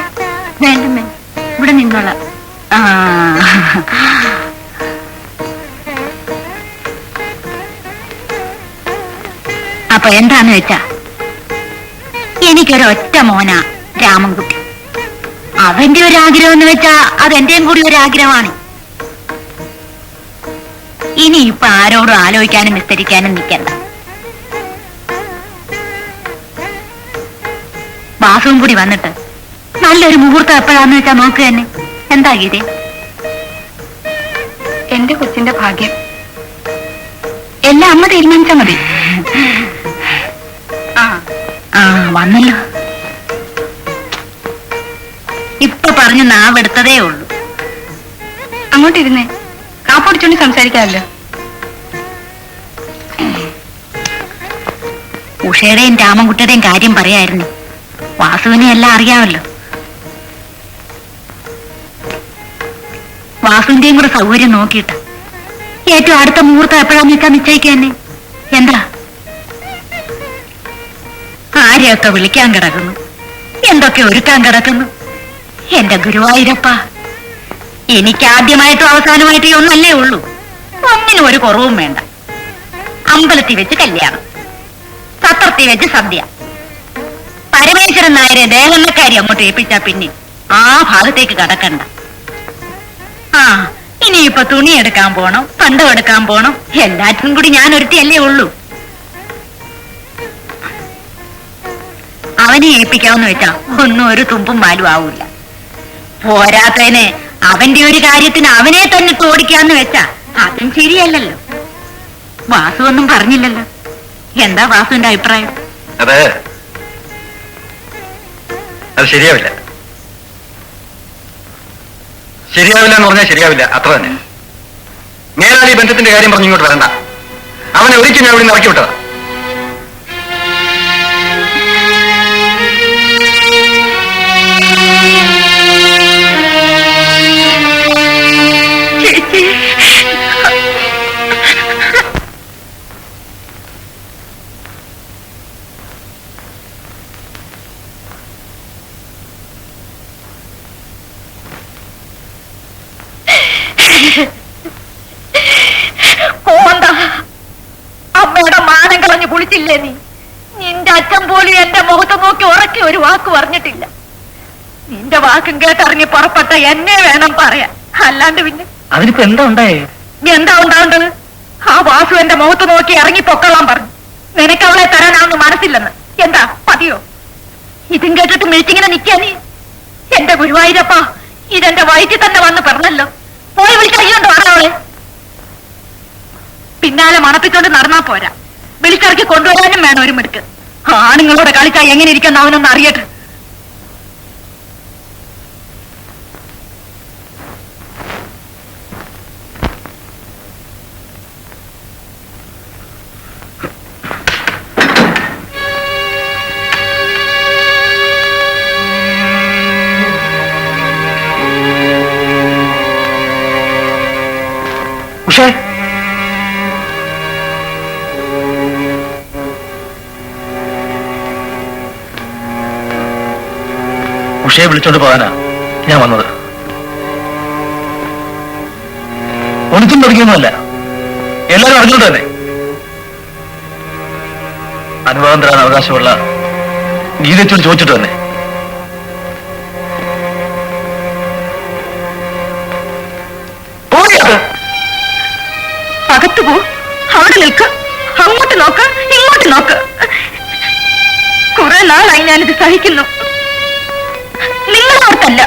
വേണ്ടമ്മേ, ഇവിടെ നിന്നോളാം. അപ്പൊ എന്താന്ന് വെച്ചാ, എനിക്കൊരൊറ്റ മോനാ രാമൻകുട്ടി. അവന്റെ ഒരു ആഗ്രഹം എന്ന് വെച്ചാ അതെന്റെയും കൂടി ഒരു ആഗ്രഹമാണ്. ഇനി ഇപ്പൊ ആരോടും ആലോചിക്കാനും വിസ്തരിക്കാനും നിൽക്കണ്ട. വാസവും കൂടി വന്നിട്ട് നല്ലൊരു മുഹൂർത്തം എപ്പോഴാന്ന് വെച്ചാ നോക്കുക തന്നെ. എന്താ ഗീതേ? എന്റെ കൊച്ചിന്റെ ഭാഗ്യം എല്ലാം അമ്മ തീരുമാനിച്ചാ മതി. വന്നല്ലോ. ഇപ്പൊ പറഞ്ഞു നാവെടുത്തതേ ഉള്ളൂ. അങ്ങോട്ടിരുന്നേ, കാപ്പൊടിച്ചോണ്ട് സംസാരിക്കാമല്ലോ. ഉഷയുടെയും രാമൻകുട്ടിയുടെയും കാര്യം പറയായിരുന്നു. വാസുവിനെ എല്ലാം അറിയാമല്ലോ. വാസുവിന്റെയും കൂടെ സൗകര്യം നോക്കിയിട്ട് ഏറ്റവും അടുത്ത മുഹൂർത്തം എപ്പോഴാന്ന് വെച്ചാൽ നിശ്ചയിക്കുക തന്നെ. എന്താ ആരെയൊക്കെ വിളിക്കാൻ കിടക്കുന്നു, എന്തൊക്കെ ഒരുക്കാൻ കിടക്കുന്നു. എന്റെ ഗുരുവായൂരപ്പ, എനിക്ക് ആദ്യമായിട്ടും അവസാനമായിട്ടും ഈ ഒന്നല്ലേ ഉള്ളൂ. ഒന്നിനും ഒരു കുറവും വേണ്ട. അമ്പലത്തിൽ വെച്ച് കല്യാണം, സത്രത്തിൽ വെച്ച് സദ്യ. പരമേശ്വരൻ നായരെ ദേഹമ്മക്കാരി അങ്ങോട്ട് ഏൽപ്പിച്ചാ പിന്നെ ആ ഭാഗത്തേക്ക് കടക്കണ്ട. ഇനിയിപ്പൊ തുണി എടുക്കാൻ പോണം, പണ്ടം എടുക്കാൻ പോണം. എല്ലാറ്റിനും കൂടി ഞാൻ ഒരുത്തിയല്ലേ ഉള്ളൂ. അവനെ ഏൽപ്പിക്കാമെന്ന് വെച്ചാ ഒന്നും ഒരു തുമ്പും മാലും ആവൂല. പോരാത്തതിന് അവന്റെ ഒരു കാര്യത്തിന് അവനെ തന്നെ ഓടിക്കാന്ന് വെച്ചാ അതും ശരിയല്ലല്ലോ. വാസു ഒന്നും പറഞ്ഞില്ലല്ലോ. എന്താ വാസുവിന്റെ അഭിപ്രായം? അത് ശരിയാവില്ല. ശരിയാവില്ല എന്ന് പറഞ്ഞാൽ ശരിയാവില്ല, അത്ര തന്നെ. മേലാളി ബന്ധത്തിന്റെ കാര്യം പറഞ്ഞ് ഇങ്ങോട്ട് വരണ്ട. അവനെ ഒരിക്കലും ഞാൻ ഇവിടെ നിന്ന് ഇറക്കി വിട്ടതാ. അമ്മയുടെ മാനം കളഞ്ഞു കുളിച്ചില്ലേ നീ? നിന്റെ അച്ഛൻ പോലും എന്റെ മുഖത്ത് നോക്കി ഉറക്കി ഒരു വാക്ക് പറഞ്ഞിട്ടില്ല. നിന്റെ വാക്കും കേട്ടറിഞ്ഞ് പുറപ്പെട്ട എന്നെ വേണം പറയാൻ, അല്ലാണ്ട് പിന്നെ. അതിനിപ്പോ എന്താ ഉണ്ടായേ? എന്താ ഉണ്ടാവേണ്ടത്? ആ വാസു എന്റെ മുഖത്ത് നോക്കി ഇറങ്ങി പൊക്കളാൻ പറഞ്ഞു. നിനക്ക് അവളെ തരാനാണെന്ന് മനസ്സില്ലെന്ന്. എന്താ പതിയോ? ഇതും കേട്ടിട്ട് മിഴിച്ചിങ്ങനെ നിൽക്കാ നീ? എന്റെ ഗുരുവായൂരപ്പ, ഇതെന്റെ വയറ്റിൽ തന്നെ വന്ന് പറഞ്ഞല്ലോ. പോയി വിളിച്ചറിയുണ്ടോ അവളെ? പിന്നാലെ മണപ്പിച്ചോണ്ട് നടന്നാ പോരാ, വിളിച്ചിറക്കി കൊണ്ടുവരാനും വേണം ഒരു മിടുക്ക്. ആണുങ്ങളോട് കളിച്ചാ എങ്ങനെ ഇരിക്കുന്ന അവനൊന്ന് അറിയട്ടെ. ഉഷേ, ഉഷയെ വിളിച്ചോണ്ട് പോകാനാ ഞാൻ വന്നത്. ഒന്നിച്ചും തുടങ്ങിയൊന്നുമല്ല, എല്ലാവരും അറിഞ്ഞോണ്ട് തന്നെ. അനുവാദം തരാൻ അവകാശമുള്ള ഗീതച്ചോട് ചോദിച്ചിട്ട് തന്നെ. അകത്തു പോ, അവിടെ നിൽക്ക്, അങ്ങോട്ട് നോക്ക്, ഇങ്ങോട്ട് നോക്ക്. കുറെ നാളായി ഞാനിത് സഹിക്കുന്നു. നിങ്ങളോർത്തല്ല,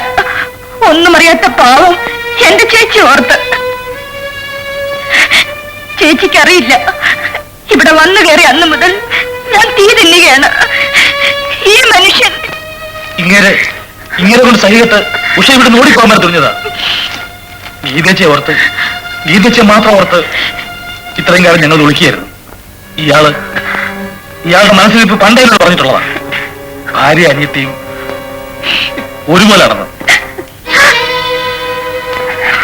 ഒന്നും അറിയാത്ത പാവം എന്റെ ചേച്ചി ഓർത്ത്. ചേച്ചിക്കറിയില്ല, ഇവിടെ വന്നു കയറി അന്ന് മുതൽ ഞാൻ തീ തിന്നുകയാണ്. ഈ മനുഷ്യൻ ഇങ്ങനെ കൊണ്ട് സഹികത്ത് ഉഷ ഇവിടെ ഓടിപ്പോകാൻ വരെ തുനിഞ്ഞതാ. ഗീതച്ചയെ ഓർത്ത്, ഗീതച്ചയെ മാത്രം ഓർത്ത് ഇത്രയും കാലം ഞങ്ങൾ ഒളിക്കുകയായിരുന്നു. ഇയാളുടെ മനസ്സിലിപ്പ് പണ്ടേ പറഞ്ഞിട്ടുള്ളതാ. ഭാര്യ അനിയത്തിയും ഒരുപോലെ നടന്നു.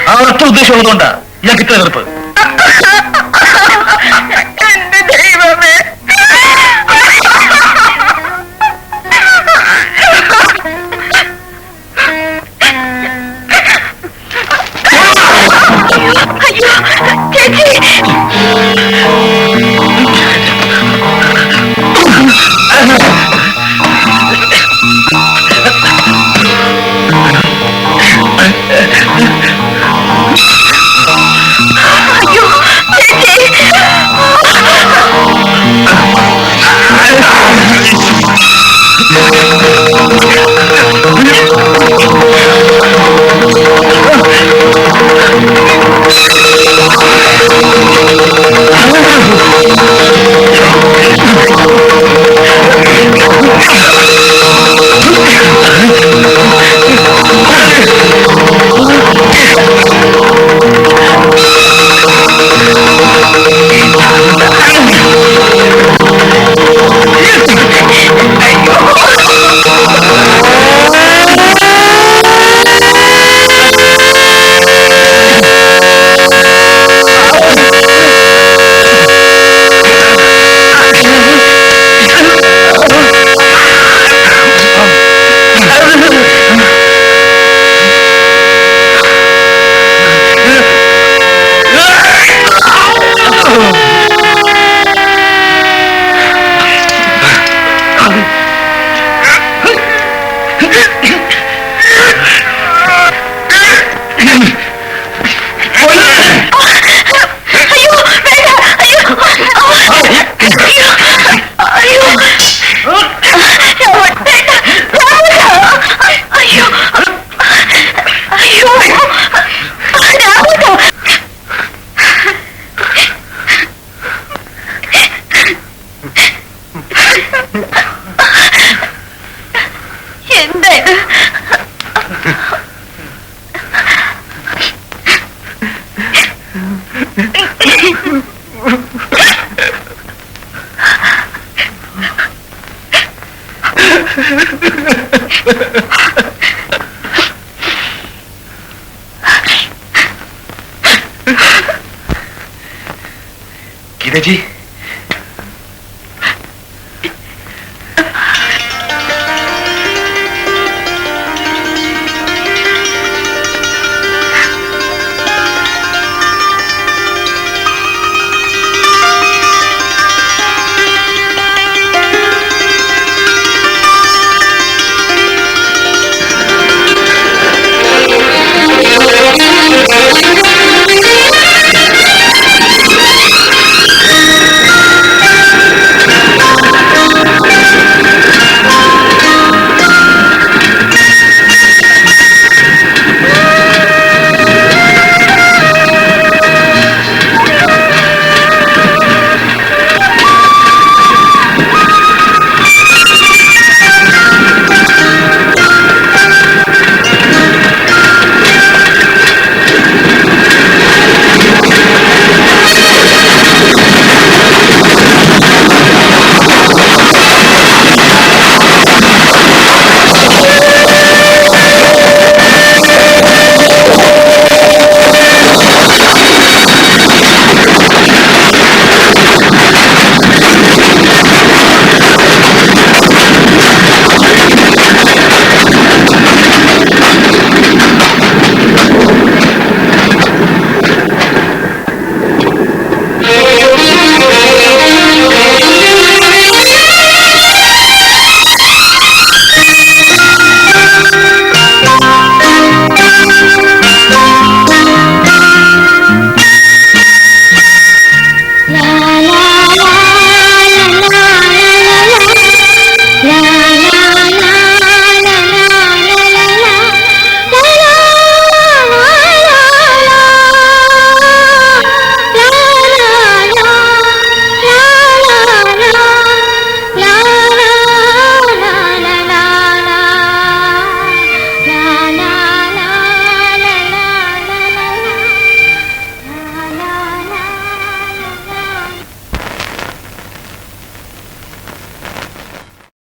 ആ ഒറ്റ ഉദ്ദേശമുള്ളതുകൊണ്ടാ ഇയാൾക്ക് ഇത്ര എതിർപ്പ്. എന്റെ ദൈവമേ, അയ്യോ ചേച്ചി, അയ്യോ ചേച്ചി, ഗീതജി